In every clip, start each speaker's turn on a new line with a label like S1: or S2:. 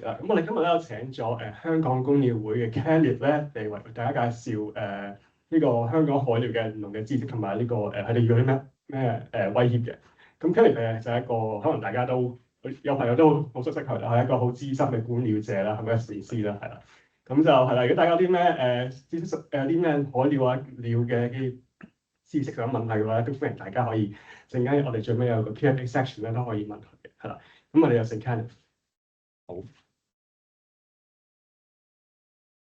S1: 咁我哋今日咧有請咗香港觀鳥會嘅 Kenneth 咧嚟為大家介紹呢個香港海鳥嘅唔同嘅知識同埋呢個佢哋遇到啲咩威脅嘅。咁 Kenneth 就係一個可能大家都有朋友都好熟悉佢啦，係一個好資深嘅觀鳥者啦，係咪時師啦，係啦。咁就係啦，如果大家有啲咩知識啲咩海鳥啊鳥嘅啲知識上問題嘅話，都歡迎大家可以陣間我哋最尾有個 Q&A section 咧都可以問佢嘅，係啦。咁我哋有請 Kenneth。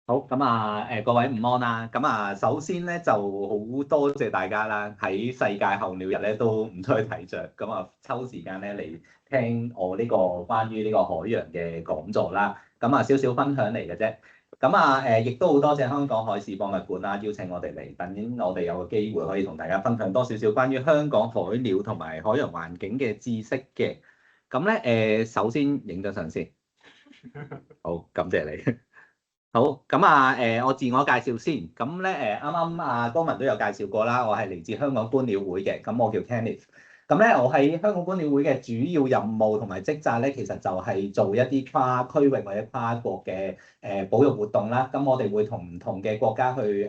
S2: 好，咁啊，各位午安啦。咁啊，首先咧就好多謝大家啦，喺世界候鳥日咧都唔出去睇雀，咁啊抽時間咧嚟聽我呢個關於呢個海洋嘅講座啦。咁啊少少分享嚟嘅啫。咁啊亦都好多謝香港海事博物館啦，邀請我哋嚟，等我哋有個機會可以同大家分享多少少關於香港海鳥同埋海洋環境嘅知識嘅。咁咧首先影咗相先，好，感謝你。好，咁啊，我自我介紹先。咁咧，啱啱高文都有介紹過啦，我係嚟自香港觀鳥會嘅，咁我叫 Kenneth。咁咧，我喺香港觀鳥會嘅主要任務同埋職責咧，其實就係做一啲跨區域或者跨國嘅保育活動啦。咁我哋會同唔同嘅國家去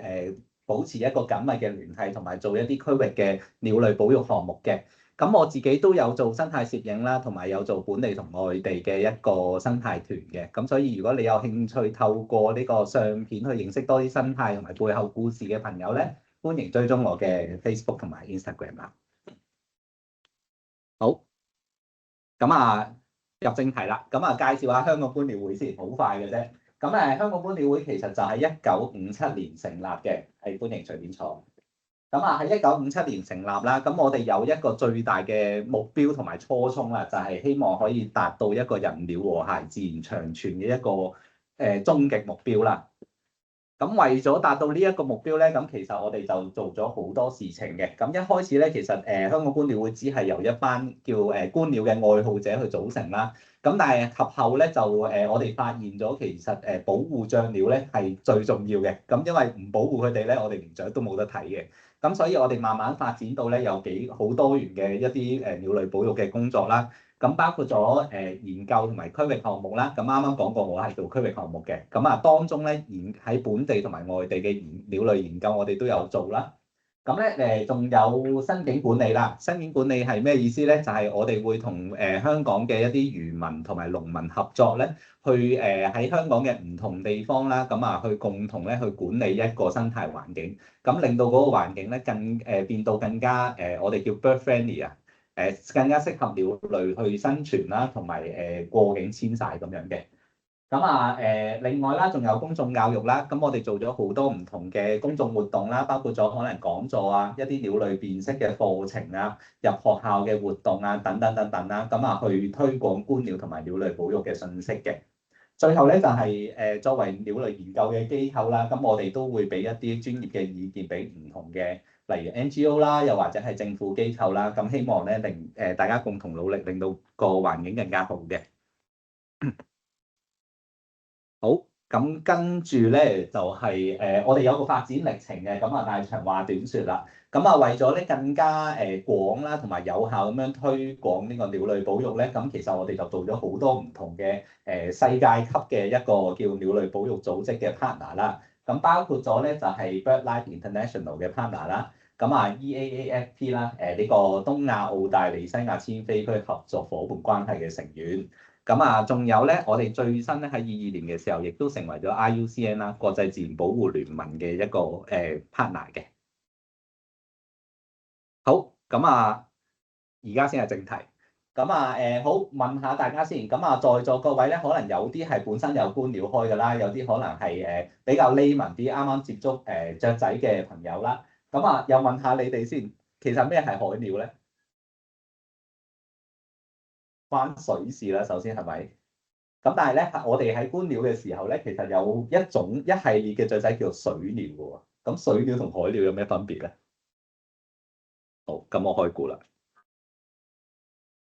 S2: 保持一個緊密嘅聯繫，同埋做一啲區域嘅鳥類保育項目嘅。咁我自己都有做生態攝影啦，同埋有做本地同外地嘅一個生態團嘅。咁所以如果你有興趣透過呢個相片去認識多啲生態同埋背後故事嘅朋友咧，歡迎追蹤我嘅 Facebook 同埋 Instagram 啦。好，咁啊入正題啦。咁啊介紹下香港觀鳥會先，好快嘅啫。咁香港觀鳥會其實就係1957年成立嘅，係歡迎隨便坐。咁啊喺1957年成立啦，咁我哋有一個最大嘅目標同埋初衷啦，就係希望可以達到一個人鳥和諧、自然長存嘅一個終極目標啦。咁為咗達到呢一個目標咧，咁其實我哋就做咗好多事情嘅。咁一開始咧，其實香港觀鳥會只係由一班叫觀鳥嘅愛好者去組成啦。咁但係及後咧就我哋發現咗其實保護雀鳥咧係最重要嘅。咁因為唔保護佢哋咧，我哋連雀都冇得睇嘅。咁所以我哋慢慢發展到咧有好多元嘅一啲鳥類保育嘅工作啦。咁包括咗研究同埋區域項目啦。咁啱啱講過我係做區域項目嘅。咁當中咧喺本地同埋外地嘅鳥類研究我哋都有做啦。咁咧仲有申景管理啦。申景管理係咩意思咧？就係我哋會同香港嘅一啲漁民同埋農民合作咧，去喺香港嘅唔同地方啦，咁去共同咧去管理一個生態環境，咁令到嗰個環境咧變到更加我哋叫 bird friendly 啊，更加適合鳥類去生存啦，同埋過境遷徙咁樣嘅。另外啦，仲有公眾教育啦。咁我哋做咗好多唔同嘅公眾活動啦，包括咗可能講座啊、一啲鳥類辨識嘅課程啊、入學校嘅活動啊等等等等啦。去推廣觀鳥同埋鳥類保育嘅信息嘅。最後咧就係作為鳥類研究嘅機構啦，咁我哋都會俾一啲專業嘅意見俾唔同嘅，例如 NGO 啦，又或者係政府機構啦。咁希望咧令大家共同努力，令到個環境更加好嘅。好，咁跟住咧就係我哋有個發展歷程嘅。但係長話短説啦。為咗咧更加廣啦，同埋有效咁樣推廣呢個鳥類保育咧，咁其實我哋就做咗好多唔同嘅世界級嘅一個叫鳥類保育組織嘅 partner 啦。咁包括咗咧就係 BirdLife International 嘅 partner 啦。EAAFP 啦，呢個東亞澳大利西亞遷飛區合作伙伴關係嘅成員。仲有咧，我哋最新咧喺22年嘅時候，亦都成為咗 IUCN 啦，國際自然保護聯盟嘅一個partner 嘅。好，而家先係正題。好，問下大家先。在座各位咧，可能有啲係本身有觀鳥開㗎啦，有啲可能係比較 layman 啲，啱啱接觸雀仔嘅朋友啦。又問下你哋先，其實咩係海鳥咧？關水事啦，首先係咪？但係咧，我哋喺觀鳥嘅時候咧，其實有一系列嘅雀仔叫做水鳥嘅喎。咁水鳥同海鳥有咩分別咧？好，咁我開估啦。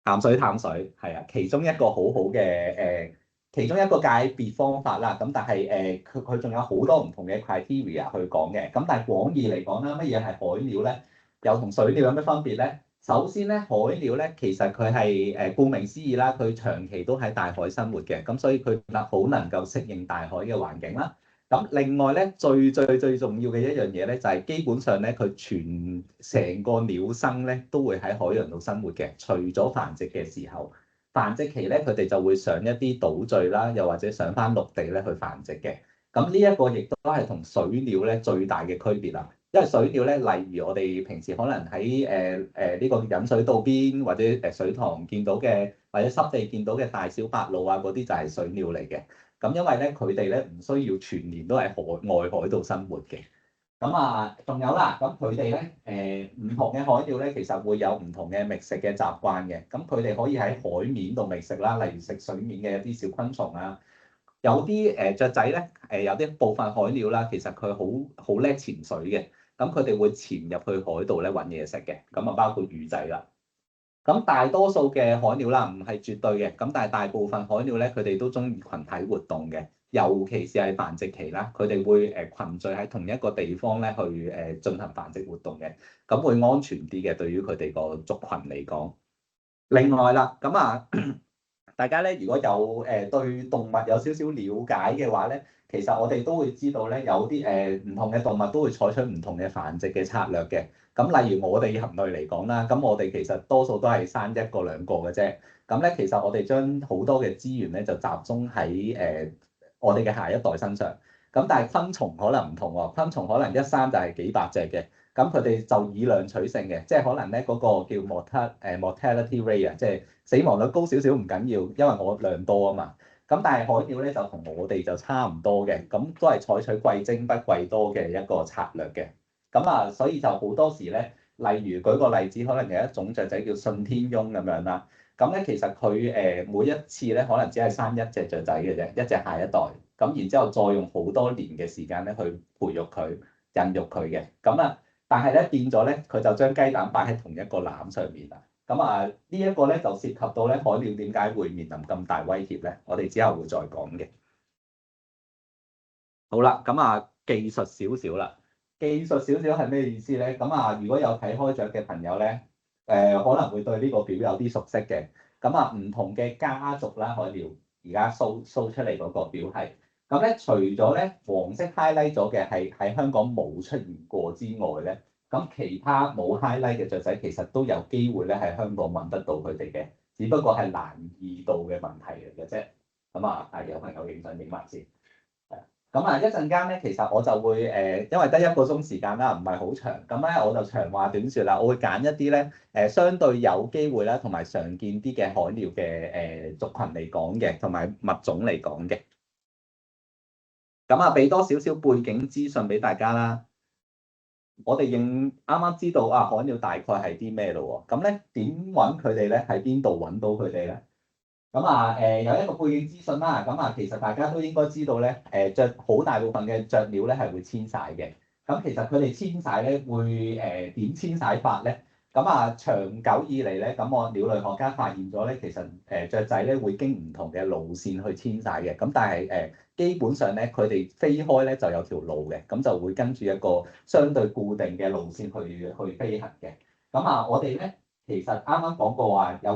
S2: 淡水係啊，其中一個好好嘅其中一個界別方法啦。但係佢仲有好多唔同嘅 criteria 去講嘅。但係廣義嚟講啦，乜嘢係海鳥咧？又同水鳥有咩分別咧？首先咧，海鳥咧其實佢係顧名思義啦，佢長期都喺大海生活嘅，咁所以佢好能夠適應大海嘅環境啦。咁另外咧，最重要嘅一樣嘢咧，就係基本上咧，佢成個鳥生咧都會喺海洋度生活嘅，除咗繁殖嘅時候，繁殖期咧佢哋就會上一啲島嶼啦，又或者上翻陸地咧去繁殖嘅。咁呢一個亦都係同水鳥咧最大嘅區別啦。因為水鳥咧，例如我哋平時可能喺呢個引水道邊或者水塘見到嘅，或者濕地見到嘅大小白鷺啊，嗰啲就係水鳥嚟嘅。咁因為咧，佢哋咧唔需要全年都喺外海度生活嘅。咁啊，仲有啦，咁佢哋咧唔同嘅海鳥咧，其實會有唔同嘅覓食嘅習慣嘅。咁佢哋可以喺海面度覓食啦，例如食水面嘅一啲小昆蟲啊。有啲雀仔咧，有啲部分海鳥啦，其實佢好叻潛水嘅。咁佢哋會潛入去海度咧揾嘢食嘅，咁啊包括魚仔啦。咁大多數嘅海鳥啦，唔係絕對嘅，咁但係大部分海鳥咧，佢哋都中意群體活動嘅，尤其是係繁殖期啦，佢哋會群聚喺同一個地方咧去進行繁殖活動嘅，咁會安全啲嘅，對於佢哋個族群嚟講。另外啦，咁啊〜大家咧，如果有對動物有少少了解嘅話咧，其實我哋都會知道咧，有啲唔同嘅動物都會採取唔同嘅繁殖嘅策略嘅。咁例如我哋人類嚟講啦，咁我哋其實多數都係生一個兩個嘅啫。咁咧，其實我哋將好多嘅資源咧就集中喺我哋嘅下一代身上。咁但係昆蟲可能唔同喎，昆蟲可能一生就係幾百隻嘅。咁佢哋就以量取勝嘅，即係可能咧嗰個叫 mortality rate 啊，即係死亡率高少少唔緊要，因為我量多啊嘛。咁但係海鳥咧就同我哋就差唔多嘅，咁都係採取貴精不貴多嘅一個策略嘅。咁啊，所以就好多時咧，例如舉個例子，可能有一種雀仔叫信天翁咁樣啦。咁咧其實佢每一次咧可能只係生一隻雀仔嘅啫，一隻下一代。咁然之後再用好多年嘅時間咧去培育佢、孕育佢嘅。咁啊〜但係咧變咗咧，佢就將雞蛋擺喺同一個籃上面啦。咁啊，呢一個咧就涉及到咧海鳥點解會面臨咁大威脅咧？我哋之後會再講嘅。好啦，咁啊技術少少啦。技術少少係咩意思咧？咁啊，如果有睇開雀嘅朋友咧，可能會對呢個表有啲熟悉嘅。咁啊，唔同嘅家族啦，海鳥而家 show 出嚟嗰個表係。咁咧，除咗咧黃色 highlight 咗嘅係喺香港冇出現過之外咧，咁其他冇 highlight 嘅雀仔其實都有機會咧喺香港揾得到佢哋嘅，只不過係難易度嘅問題嚟嘅啫。咁啊，係有朋友影相影埋先。咁啊，一陣間咧，其實我就會因為得1個鐘時間啦，唔係好長，咁咧我就長話短説啦，我會揀一啲咧相對有機會啦，同埋常見啲嘅海鳥嘅族群嚟講嘅，同埋物種嚟講嘅。咁啊，俾多少少背景資訊俾大家啦。我哋啱啱知道啊，海鳥大概係啲咩咯喎？咁咧點揾佢哋咧？喺邊度揾到佢哋咧？咁啊有一個背景資訊啦。咁啊，其實大家都應該知道咧，好大部分嘅雀鳥咧係會遷徙嘅。咁其實佢哋遷徙咧會點遷徙法咧？咁啊，長久以嚟咧，咁我鳥類學家發現咗咧，其實雀仔咧會經唔同嘅路線去遷徙嘅。咁但係基本上咧，佢哋飛開咧就有條路嘅，咁就會跟住一個相對固定嘅路線去飛行嘅。咁啊，我哋咧其實啱啱講過話有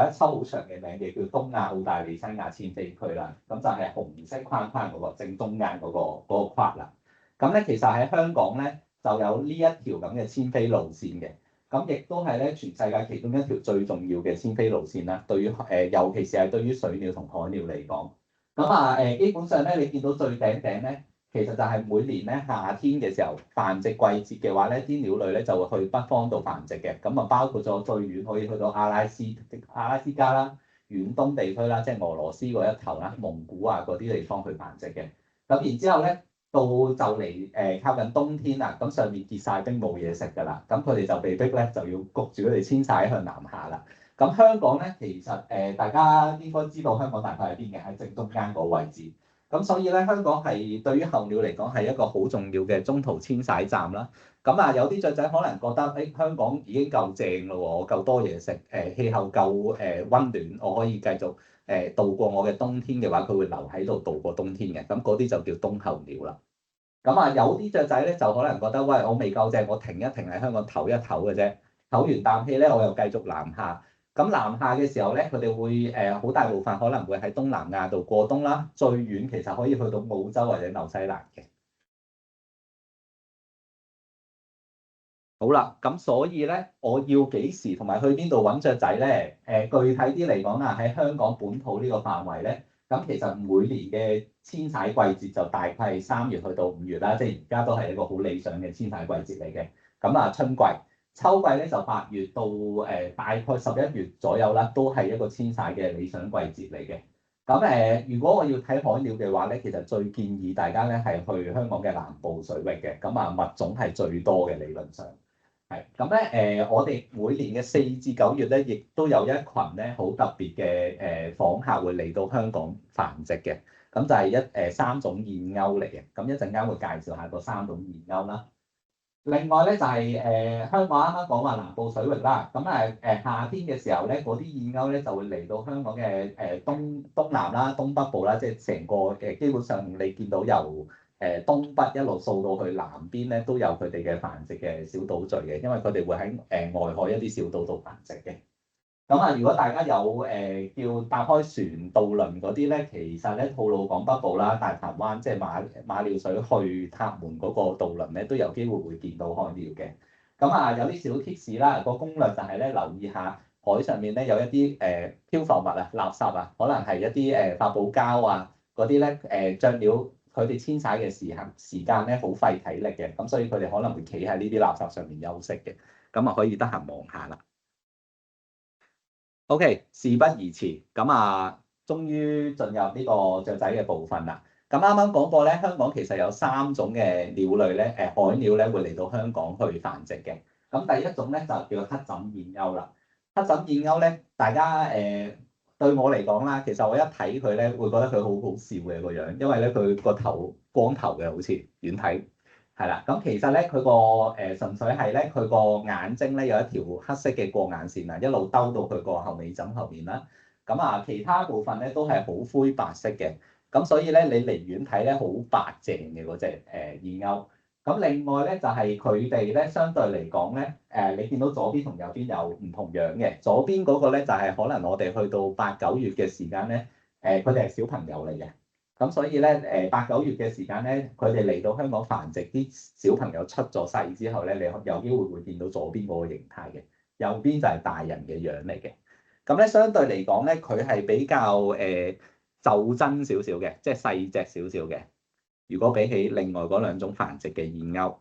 S2: 一抽好長嘅名嘅叫東亞澳大利西亞遷飛區啦。咁就係紅色框框嗰個正中間嗰個框啦。咁咧其實喺香港咧就有呢一條咁嘅遷飛路線嘅。咁亦都係咧全世界其中一條最重要嘅遷飛路線啦。對於尤其是係對於水鳥同海鳥嚟講。咁啊基本上咧，你見到最頂咧，其實就係每年咧夏天嘅時候繁殖季節嘅話咧，啲鳥類咧就會去北方度繁殖嘅。咁啊，包括咗最遠可以去到阿拉斯加啦、遠東地區啦，即係俄羅斯嗰一頭啦、蒙古啊嗰啲地方去繁殖嘅。咁然之後咧，到就嚟靠近冬天啦，咁上面結晒冰冇嘢食㗎啦，咁佢哋就被逼咧就要焗住佢哋遷徙向南下啦。咁香港咧，其實大家應該知道香港大概喺邊嘅，喺正中間個位置。咁所以咧，香港係對於候鳥嚟講係一個好重要嘅中途遷徙站啦。咁啊，有啲雀仔可能覺得，香港已經夠正咯喎，我夠多嘢食，氣候夠溫暖，我可以繼續度過我嘅冬天嘅話，佢會留喺度度過冬天嘅。咁嗰啲就叫冬候鳥啦。咁啊，有啲雀仔咧就可能覺得，喂，我未夠正，我停一停喺香港唞一唞嘅啫。唞完啖氣咧，我又繼續南下。咁南下嘅時候咧，佢哋會好大部分可能會喺東南亞度過冬啦，最遠其實可以去到澳洲或者紐西蘭嘅。好啦，咁所以咧，我要幾時同埋去邊度揾雀仔咧？具體啲嚟講啊，喺香港本土呢個範圍咧，咁其實每年嘅遷徙季節就大概係3月去到5月啦，即係而家都係一個好理想嘅遷徙季節嚟嘅。咁啊，春季、秋季咧就8月到大概11月左右啦，都係一個遷徙嘅理想季節嚟嘅。咁如果我要睇海鳥嘅話咧，其實最建議大家咧係去香港嘅南部水域嘅，咁啊物種係最多嘅理論上。係咁咧，我哋每年嘅4至9月咧，亦都有一群咧好特別嘅訪客會嚟到香港繁殖嘅。咁就係3種燕鷗嚟嘅。咁一陣間會介紹下嗰3種燕鷗啦。另外咧就係香港啱啱講話南部水域啦。咁夏天嘅時候咧，嗰啲燕鷗咧就會嚟到香港嘅東南啦、東北部啦，即係成個基本上你見到由東北一路掃到去南邊咧，都有佢哋嘅繁殖嘅小島嶼嘅，因為佢哋會喺外海一啲小島度繁殖嘅。咁啊，如果大家有叫搭開船渡輪嗰啲咧，其實咧吐露港北部啦、大潭灣即係馬料水去塔門嗰個渡輪咧，都有機會會見到海鳥嘅。咁啊，有啲小貼士啦，個攻略就係咧留意下海上面咧有一啲漂浮物啊、垃圾啊，可能係一啲發泡膠啊嗰啲咧雀鳥。佢哋遷徙嘅時間咧好費體力嘅，咁所以佢哋可能會企喺呢啲垃圾上面休息嘅，咁啊可以得閒望下啦。OK，事不宜遲，咁啊，終於進入呢個雀仔嘅部分啦。咁啱啱講過咧，香港其實有3種嘅鳥類咧，海鳥咧會嚟到香港去繁殖嘅。咁第一種咧就叫黑枕燕鷗啦。黑枕燕鷗咧，大家對我嚟講啦，其實我一睇佢咧，會覺得佢好好笑嘅個樣，因為咧佢個頭光頭嘅，好似遠睇係啦。咁其實咧佢個純粹係咧佢個眼睛咧有一條黑色嘅過眼線啊，一路兜到佢個後尾枕後面啦。咁啊，其他部分咧都係好灰白色嘅。咁所以咧你離遠睇咧好白淨嘅嗰隻燕鷗。咁另外咧就係佢哋咧相對嚟講咧，你見到左邊同右邊有唔同樣嘅，左邊嗰個咧就係可能我哋去到8、9月嘅時間咧，佢哋係小朋友嚟嘅，咁所以咧8、9月嘅時間咧，佢哋嚟到香港繁殖，啲小朋友出咗世之後咧，你有機會會見到左邊嗰個形態嘅，右邊就係大人嘅樣嚟嘅。咁咧相對嚟講咧，佢係比較袖珍少少嘅，即係細隻少少嘅。如果比起另外嗰2種繁殖嘅燕鷗，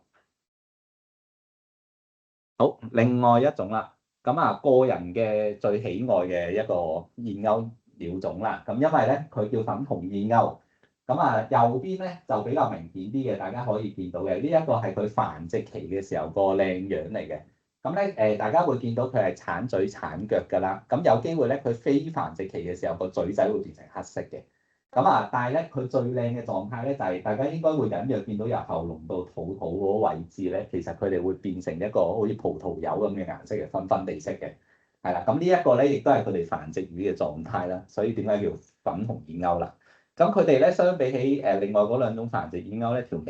S2: 好，另外一種啦，咁啊個人嘅最喜愛嘅一個燕鷗鳥種啦，咁因為咧佢叫粉紅燕鷗，咁啊右邊咧就比較明顯啲嘅，大家可以見到嘅，呢一個係佢繁殖期嘅時候個靚樣嚟嘅，咁咧大家會見到佢係鏟嘴鏟腳㗎啦，咁有機會咧佢非繁殖期嘅時候個嘴仔會變成黑色嘅。咁啊，但係咧，佢最靚嘅狀態咧，就係大家應該會隱約見到由喉嚨到肚嗰個位置咧，其實佢哋會變成一個好似葡萄柚咁嘅顏色嘅，粉粉地色嘅，係啦。咁呢一個咧，亦都係佢哋繁殖魚嘅狀態啦。所以點解叫粉紅燕鷗啦？咁佢哋咧相比起另外嗰2種繁殖燕鷗咧，條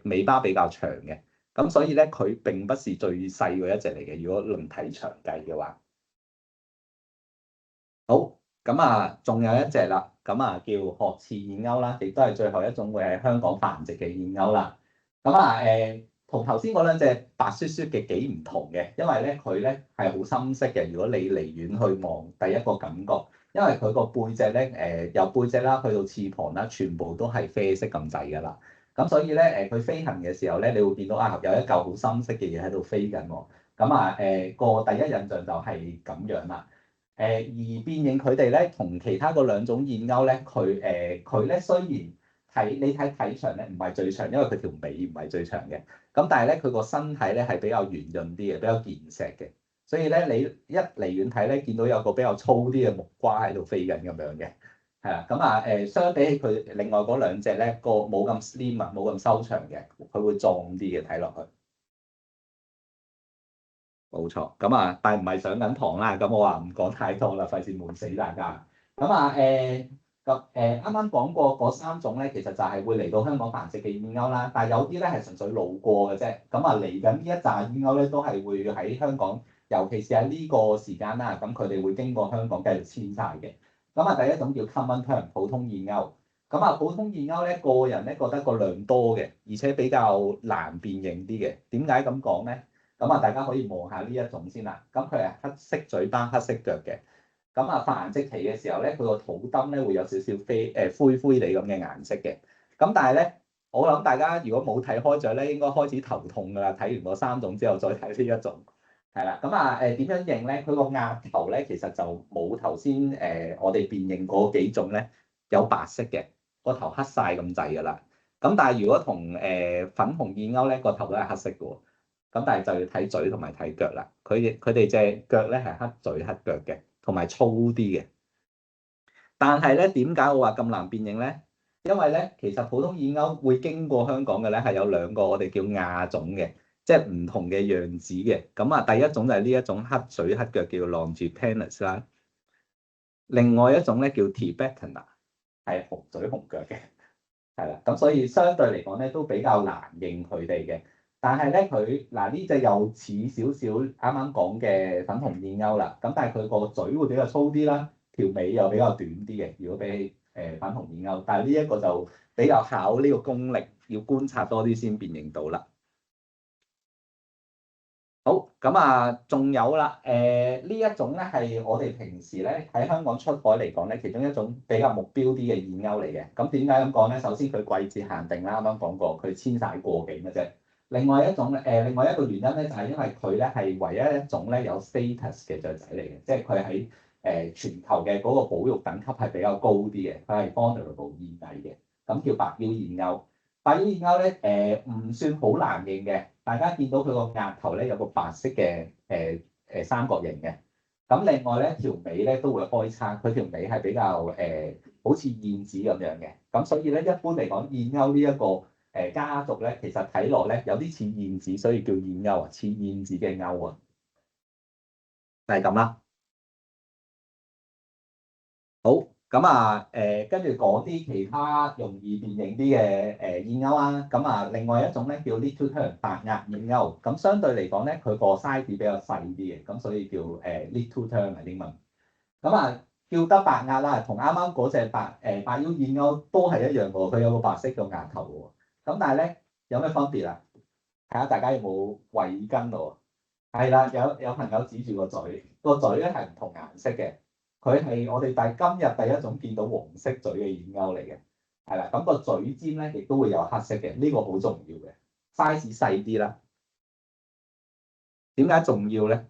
S2: 尾巴比較長嘅，咁所以咧佢並不是最細嗰一隻嚟嘅。如果論體長計嘅話，好。咁啊，仲有一隻啦，咁啊叫褐翅燕鷗啦，亦都係最後一種會喺香港繁殖嘅燕鷗啦。咁啊同頭先嗰2隻白雪雪嘅幾唔同嘅，因為咧佢咧係好深色嘅。如果你離遠去望，第一個感覺，因為佢個背脊咧由背脊啦去到翅膀啦，全部都係啡色咁滯㗎啦。咁所以咧佢飛行嘅時候咧，你會見到啊有一嚿好深色嘅嘢喺度飛緊喎。咁啊個第一印象就係咁樣啦。而辨認佢哋咧，同其他嗰2種燕鷗咧，佢咧雖然你睇體長咧唔係最長，因為佢條尾唔係最長嘅。咁但係咧，佢個身體咧係比較圓潤啲嘅，比較健碩嘅。所以咧，你一離遠睇咧，見到有個比較粗啲嘅木瓜喺度飛緊咁樣嘅，係啦。咁啊相比起佢另外嗰2隻咧，個冇咁 slim 啊，冇咁修長嘅，佢會壯啲嘅睇落去。冇錯，咁啊，但係唔係上緊堂啦，咁我話唔講太多啦，費事悶死大家。咁啊啱啱講過嗰3種咧，其實就係會嚟到香港繁殖嘅燕鷗啦，但係有啲咧係純粹路過嘅啫。咁啊嚟緊呢一紮燕鷗咧，都係會喺香港尤其是喺呢個時間啦，咁佢哋會經過香港繼續遷晒嘅。咁啊，第一種叫 common term 普通燕鷗。咁啊，普通燕鷗咧，個人咧覺得個量多嘅，而且比較難辨認啲嘅。點解咁講咧？咁啊，大家可以望下呢一種先啦。咁佢係黑色嘴巴、黑色腳嘅。咁啊，繁殖期嘅時候咧，佢個肚墩咧會有少少灰灰地咁嘅顏色嘅。咁但係咧，我諗大家如果冇睇開雀咧，應該開始頭痛㗎啦。睇完嗰三種之後，再睇呢一種。係啦，咁啊點樣認咧？佢個額頭咧其實就冇頭先我哋辨認嗰幾種咧有白色嘅，個頭黑晒咁滯㗎啦。咁但係如果同粉紅燕鷗咧，個頭都係黑色嘅喎。咁但係就要睇嘴同埋睇腳啦。佢哋隻腳咧係黑嘴黑腳嘅，同埋粗啲嘅。但係咧，點解我話咁難辨認咧？因為咧，其實普通燕鷗會經過香港嘅咧係有兩個我哋叫亞種嘅。即係唔同嘅樣子嘅，咁啊第一種就係呢一種黑嘴黑腳叫 Longipennis 啦，另外一種咧叫 Tibetan 係紅嘴紅腳嘅，係啦，咁所以相對嚟講咧都比較難認佢哋嘅，但係咧佢嗱呢隻又似少少啱啱講嘅粉紅燕鷗啦，咁但係佢個嘴會比較粗啲啦，條尾又比較短啲嘅，如果比起粉紅燕鷗，但係呢一個就比較考呢個功力，要觀察多啲先辨認到啦。好，咁啊，仲有啦，呢一種咧係我哋平時咧喺香港出海嚟講咧，其中一種比較目標啲嘅燕鷗嚟嘅。咁點解咁講咧？首先佢季節限定啦，啱啱講過，佢遷徙過境嘅啫。另外一種另外一個原因咧，就係因為佢咧係唯一一種咧有 status 嘅雀仔嚟嘅，即係佢喺全球嘅嗰個保育等級係比較高啲嘅，佢係 honorable 燕藝嘅，咁叫白腰燕鷗。白腰燕鷗咧唔算好難認嘅。大家見到佢個額頭咧有個白色嘅三角形嘅，咁另外咧條尾咧都會開叉，佢條尾係比較好似燕子咁樣嘅，咁所以咧一般嚟講燕鷗呢一個家族咧，其實睇落咧有啲似燕子，所以叫燕鷗啊，似燕子嘅鷗啊，就係咁啦。好。咁啊，跟住講啲其他容易辨認啲嘅燕鷗啦。咁啊，另外一種咧叫 Little Tern 白額燕鷗。咁相對嚟講咧，佢個 size 比較細啲嘅，咁所以叫Little Tern 係英文。咁啊，叫得白額啦，同啱啱嗰隻白腰燕鷗都係一樣喎，佢有個白色嘅額頭喎。咁但係咧有咩分別啊？睇下大家有冇慧根喎？係啦，有朋友指住個嘴，個嘴咧係唔同顏色嘅。佢係我哋今日第一種見到黃色嘴嘅燕鷗嚟嘅，係啦，咁個嘴尖咧亦都會有黑色嘅，呢個好重要嘅 size 細啲啦。點解重要咧？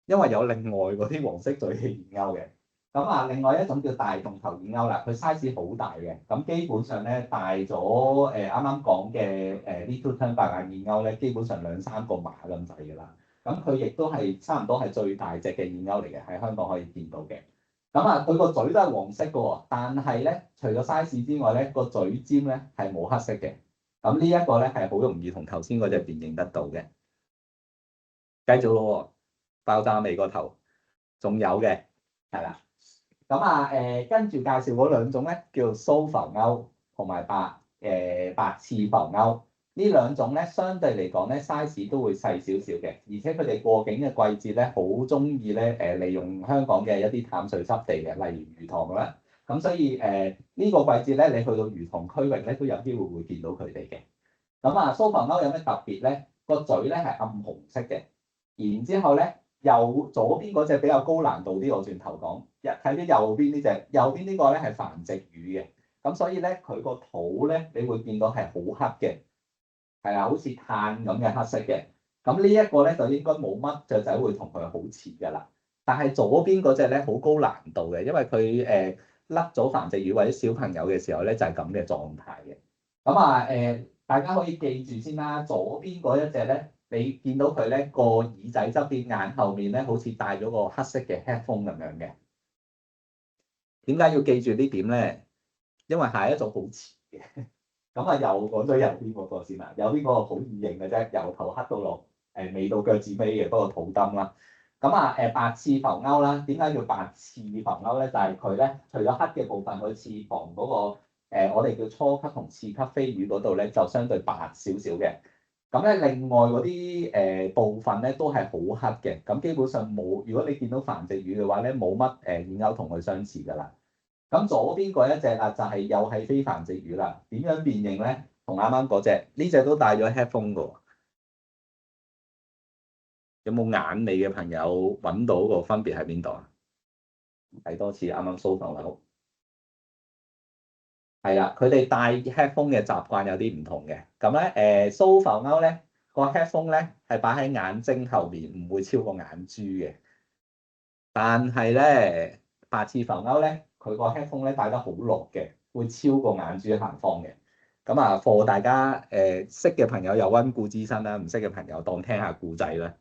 S2: 因為有另外嗰啲黃色嘴嘅燕鷗嘅。咁啊，另外一種叫大洞頭燕鷗啦，佢 size 好大嘅，咁基本上咧大咗啱啱講嘅Little Tern 白額燕鷗咧，基本上2-3個碼咁滯㗎啦。咁佢亦都係差唔多係最大隻嘅燕鷗嚟嘅，喺香港可以見到嘅。咁啊，佢個嘴都係黃色嘅喎，但係咧，除咗 size 之外咧，個嘴尖咧係冇黑色嘅。咁呢一個咧係好容易同頭先嗰隻辨認得到嘅。繼續咯，爆炸尾個頭，仲有嘅，係啦。咁啊跟住介紹嗰兩種咧，叫蘇浮鷗同埋白翅浮鷗。呢兩種咧，相對嚟講咧 size 都會細少少嘅，而且佢哋過境嘅季節咧，好中意咧利用香港嘅一啲淡水濕地嘅，例如魚塘啦。咁所以呢個季節咧，你去到魚塘區域咧，都有機會會見到佢哋嘅。咁啊，蘇浮鷗有咩特別咧？個嘴咧係暗紅色嘅，然之後咧左邊嗰隻比較高難度啲，我轉頭講。睇到右邊呢隻，右邊呢個咧係繁殖羽嘅，咁所以咧佢個肚咧，你會見到係好黑嘅。係啊，好似炭咁嘅黑色嘅，咁呢一個咧就應該冇乜雀仔會同佢好似㗎啦。但係左邊嗰隻咧好高難度嘅，因為佢甩咗繁殖羽或者小朋友嘅時候咧就係咁嘅狀態嘅。咁啊大家可以記住先啦，左邊嗰一隻咧，你見到佢咧個耳仔側邊眼後面咧好似戴咗個黑色嘅 headphone 咁樣嘅。點解要記住呢點咧？因為下一種好似嘅。咁啊，又講咗右邊嗰個先啦，右邊嗰個好易認嘅啫，由頭黑到落尾到腳趾尾嘅嗰個肚墩啦。咁啊白翅浮鷗啦，點解叫白翅浮鷗咧？就係佢咧，除咗黑嘅部分，佢翅膀嗰個我哋叫初級同次級飛羽嗰度咧，就相對白少少嘅。咁咧另外嗰啲部分咧都係好黑嘅，咁基本上冇，如果你見到繁殖魚嘅話咧，冇乜燕鷗同佢相似㗎啦。咁左邊嗰一隻啦，就係又係非繁殖魚啦。點樣辨認咧？同啱啱嗰隻，呢隻都戴咗 headphone 㗎喎。有冇眼尾嘅朋友揾到個分別喺邊度啊？睇多次啱啱蘇浮牛。係啦，佢哋戴 headphone 嘅習慣有啲唔同嘅。咁咧蘇浮歐咧個 headphone 咧係擺喺眼睛後面，唔會超過眼珠嘅。但係咧白翅浮歐咧，佢個 headphone 咧戴得好落嘅，會超過眼珠下方嘅。咁啊，for 大家識嘅朋友有溫故知新啦，唔識嘅朋友當聽下故仔啦。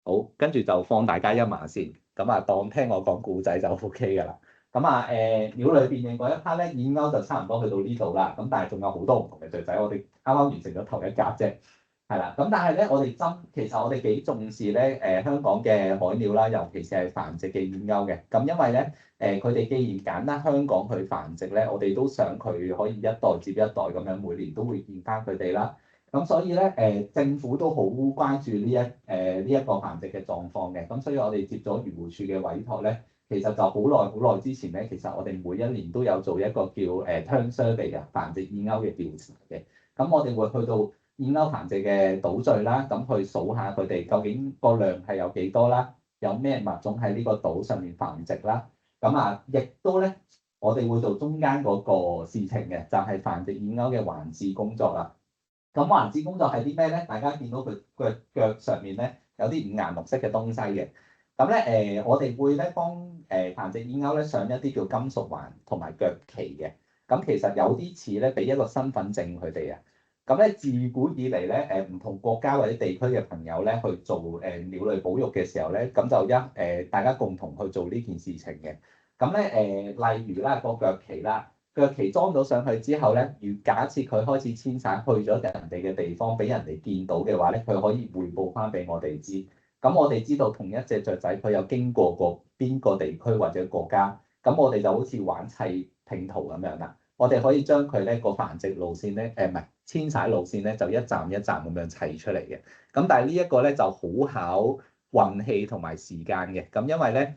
S2: 好，跟住就放大家一馬先。咁啊，當聽我講故仔就 OK 㗎啦。咁啊鳥類辨認嗰一 part 咧，燕鷗就差唔多去到呢度啦。咁但係仲有好多唔同嘅雀仔，我哋啱啱完成咗頭一格啫。係啦，咁但係咧，其實我哋幾重視咧香港嘅海鳥啦，尤其是係繁殖嘅燕鷗嘅。咁因為咧佢哋既然揀得香港去繁殖咧，我哋都想佢可以一代接一代咁樣，每年都會見翻佢哋啦。咁所以咧政府都好關注呢一個繁殖嘅狀況嘅。咁所以我哋接咗漁護署嘅委託咧，其實就好耐之前咧，其實我哋每一年都有做一個叫Term Survey 嘅繁殖燕鷗嘅調查嘅。咁我哋會去到燕鷗繁殖嘅島嶼啦，咁去數下佢哋究竟個量係有幾多啦，有咩物種喺呢個島上面繁殖啦。咁啊，亦都咧，我哋會做中間嗰個事情嘅，就係繁殖燕鷗嘅環飼工作啦。咁環飼工作係啲咩咧？大家見到佢腳上面咧有啲五顏六色嘅東西嘅。咁咧我哋會咧幫繁殖燕鷗咧上一啲叫金屬環同埋腳旗嘅。咁其實有啲似咧俾一個身份證佢哋啊。咁咧自古以嚟咧唔同國家或者地區嘅朋友咧去做鳥類保育嘅時候咧，咁就大家共同去做呢件事情嘅。咁咧例如啦個腳旗啦，腳旗裝咗上去之後咧，如假設佢開始遷徙去咗人哋嘅地方，俾人哋見到嘅話咧，佢可以匯報翻俾我哋知。咁我哋知道同一隻雀仔佢有經過過邊個地區或者國家，咁我哋就好似玩砌拼圖咁樣啦。我哋可以將佢咧個繁殖路線咧，唔係遷徙路線咧，就一站一站咁樣砌出嚟嘅。咁但係呢一個咧就好考運氣同埋時間嘅。咁因為咧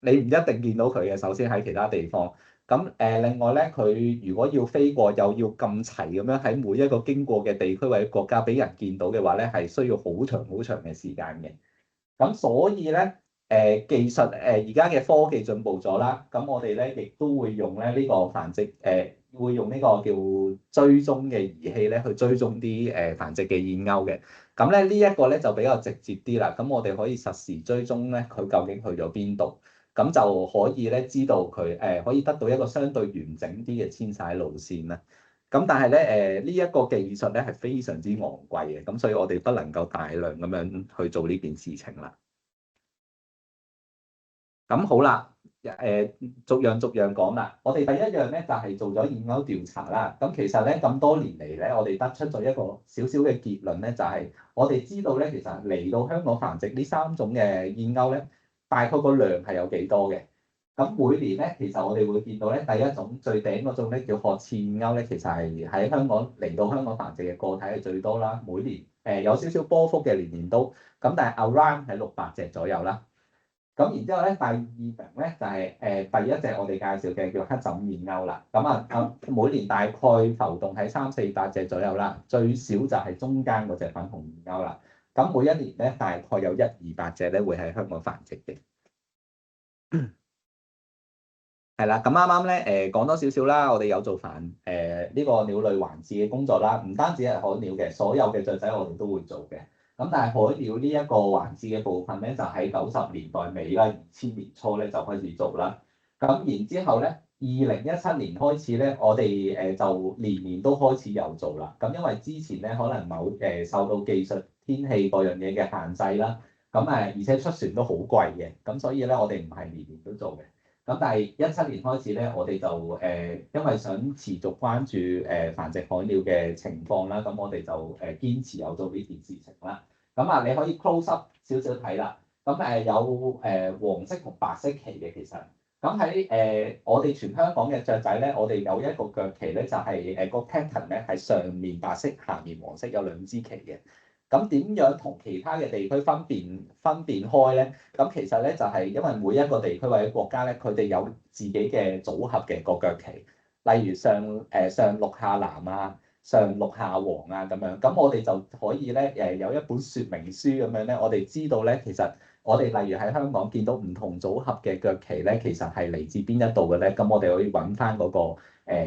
S2: 你唔一定見到佢嘅，首先喺其他地方。咁另外咧，佢如果要飛過又要咁齊咁樣喺每一個經過嘅地區或者國家俾人見到嘅話咧，係需要好長好長嘅時間嘅。咁所以咧，技術而家嘅科技進步咗啦，咁我哋咧亦都會用咧呢個繁殖會用呢個叫追蹤嘅儀器咧去追蹤啲繁殖嘅燕鷗嘅。咁咧呢一個咧就比較直接啲啦，咁我哋可以實時追蹤咧佢究竟去咗邊度，咁就可以咧知道佢可以得到一個相對完整啲嘅遷徙路線啦。咁但係咧呢一個技術咧係非常之昂貴嘅，咁所以我哋不能夠大量咁樣去做呢件事情啦。咁好啦，逐樣逐樣講啦。我哋第一樣咧就係做咗燕鷗調查啦。咁其實咧咁多年嚟咧，我哋得出咗一個少少嘅結論咧，就係我哋知道咧，其實嚟到香港繁殖呢三種嘅燕鷗咧，大概個量係有幾多嘅。咁每年咧，其實我哋會見到咧，第一種最頂嗰種咧叫褐翅燕鷗咧，其實係喺香港嚟到香港繁殖嘅個體係最多啦。每年有少少波幅嘅，年年都咁，但係 around 係600隻左右啦。咁然之後咧，第二名咧就係第一隻我哋介紹嘅叫黑枕燕鷗啦。咁每年大概浮動喺300-400隻左右啦，最少就係中間嗰隻粉紅燕鷗啦。咁每一年咧大概有100-200隻咧會喺香港繁殖嘅。係啦，咁啱啱咧講多少少啦，我哋有做呢個鳥類環飼嘅工作啦，唔單止係海鳥嘅，所有嘅雀仔我哋都會做嘅。咁但係海鳥呢一個環飼嘅部分咧，就喺90年代尾啦，2000年初咧就開始做啦。咁然之後咧，2017年開始咧，我哋就年年都開始有做啦。咁因為之前咧可能受到技術、天氣各樣嘢嘅限制啦，咁而且出船都好貴嘅，咁所以咧我哋唔係年年都做嘅。咁但係17年開始咧，我哋就因為想持續關注繁殖海鳥嘅情況啦，咁我哋就堅持有做呢件事情啦。咁你可以 close up 少少睇啦。咁有黃色同白色旗嘅其實，咁咁喺我哋全香港嘅雀仔咧，我哋有一個腳旗咧，就係個 pattern 咧係上面白色，下面黃色，有兩支旗嘅。咁點樣同其他嘅地區分辨開咧？咁其實咧就係因為每一個地區或者國家咧，佢哋有自己嘅組合嘅個腳旗，例如上綠下藍啊，上綠下黃啊咁樣。咁我哋就可以咧有一本說明書咁樣咧，我哋知道咧其實。我哋例如喺香港見到唔同組合嘅腳旗咧，其實係嚟自邊一度嘅咧？咁我哋可以揾翻嗰個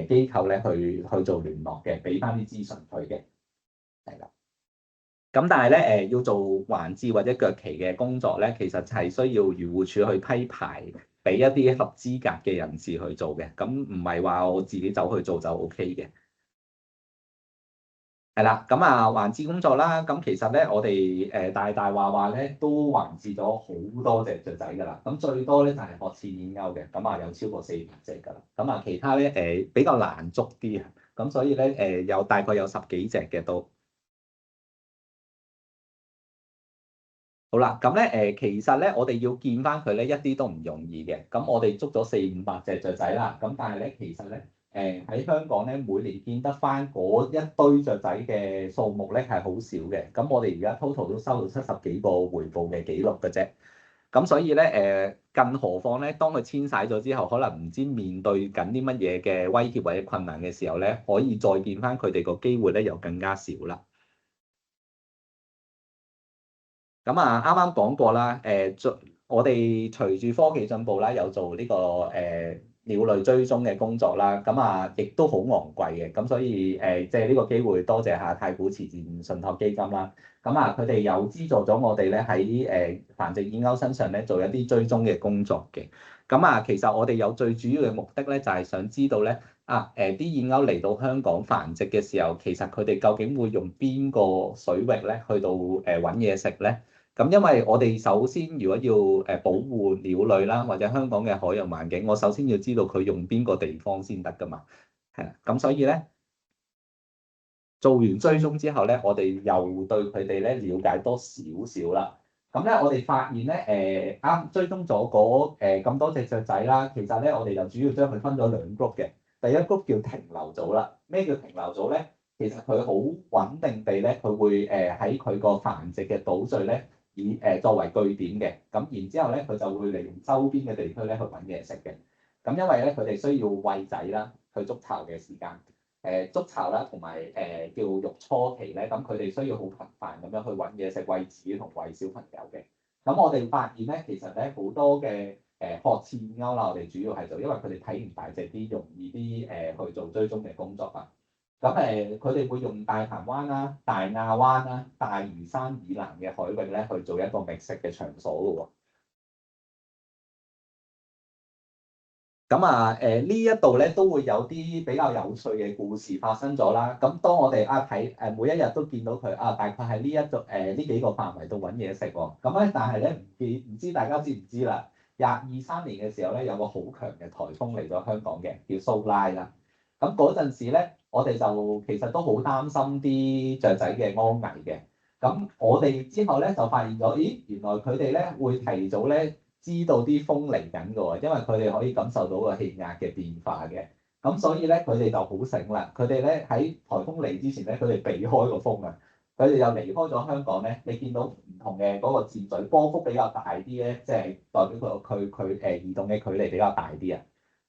S2: 機構咧去做聯絡嘅，俾翻啲資訊佢嘅，係啦。咁但係咧要做環誌或者腳旗嘅工作咧，其實係需要漁護署去批牌，俾一啲合資格嘅人士去做嘅。咁唔係話我自己走去做就 OK 嘅。係啦，咁環誌工作啦，咁其實咧，我哋大話咧都環誌咗好多隻雀仔㗎啦，咁最多咧就係學似燕鷗嘅，咁有超過400隻㗎啦，咁其他咧比較難捉啲啊，咁所以咧有大概有10幾隻嘅都。好啦，咁咧其實咧我哋要見翻佢咧一啲都唔容易嘅，咁我哋捉咗400-500隻雀仔啦，咁但係咧其實咧。喺香港咧，每年見得翻嗰一堆雀仔嘅數目咧係好少嘅。咁我哋而家 total 都收到70幾個回報嘅記錄嘅啫。咁所以咧更何況咧，當佢遷徙咗之後，可能唔知面對緊啲乜嘢嘅威脅或者困難嘅時候咧，可以再見翻佢哋個機會咧又更加少啦。咁啱啱講過啦，我哋隨住科技進步啦，有做呢個鳥類追蹤嘅工作啦，咁亦都好昂貴嘅，咁所以借呢個機會多謝下太古慈善信託基金啦，咁佢哋有資助咗我哋咧喺繁殖燕鷗身上咧做一啲追蹤嘅工作嘅，咁其實我哋有最主要嘅目的咧就係想知道咧啲燕鷗嚟到香港繁殖嘅時候，其實佢哋究竟會用邊個水域咧去到揾嘢食咧？咁因為我哋首先如果要保護鳥類啦，或者香港嘅海洋環境，我首先要知道佢用邊個地方先得㗎嘛，係啦。咁所以咧做完追蹤之後咧，我哋又對佢哋咧了解多少少啦。咁咧我哋發現咧啱追蹤咗嗰咁多隻雀仔啦，其實咧我哋就主要將佢分咗2 group 嘅。第一 group 叫停留組啦。咩叫停留組咧？其實佢好穩定地咧，佢會喺佢個繁殖嘅島嶼咧。以作為據點嘅，咁然之後咧，佢就會利用周邊嘅地區咧去揾嘢食嘅。咁因為咧，佢哋需要餵仔啦，去築巢嘅時間，築巢啦，同埋叫育初期咧，咁佢哋需要好頻繁咁樣去揾嘢食餵自己同餵小朋友嘅。咁我哋發現咧，其實咧好多嘅學似燕鷗啦，我哋主要係做，因為佢哋體型大隻啲，容易啲去做追蹤嘅工作啊。咁佢哋會用大鵬灣啦、大亞灣啦、大嶼山以南嘅海域咧去做一個覓食嘅場所嘅喎。咁呢一度咧都會有啲比較有趣嘅故事發生咗啦。咁當我哋睇每一日都見到佢大概喺呢幾個範圍度揾嘢食喎。咁咧但係咧唔知大家知唔知啦？2023年嘅時候咧有個好強嘅颱風嚟咗香港嘅，叫蘇拉啦。咁嗰陣時咧，我哋就其實都好擔心啲雀仔嘅安危嘅。咁我哋之後咧就發現咗，咦，原來佢哋咧會提早咧知道啲風嚟緊嘅喎，因為佢哋可以感受到個氣壓嘅變化嘅。咁所以咧，佢哋就好醒啦。佢哋咧喺颱風嚟之前咧，佢哋避開個風啊。佢哋又離開咗香港咧，你見到唔同嘅嗰個箭嘴波幅比較大啲咧，即係代表佢移動嘅距離比較大啲啊。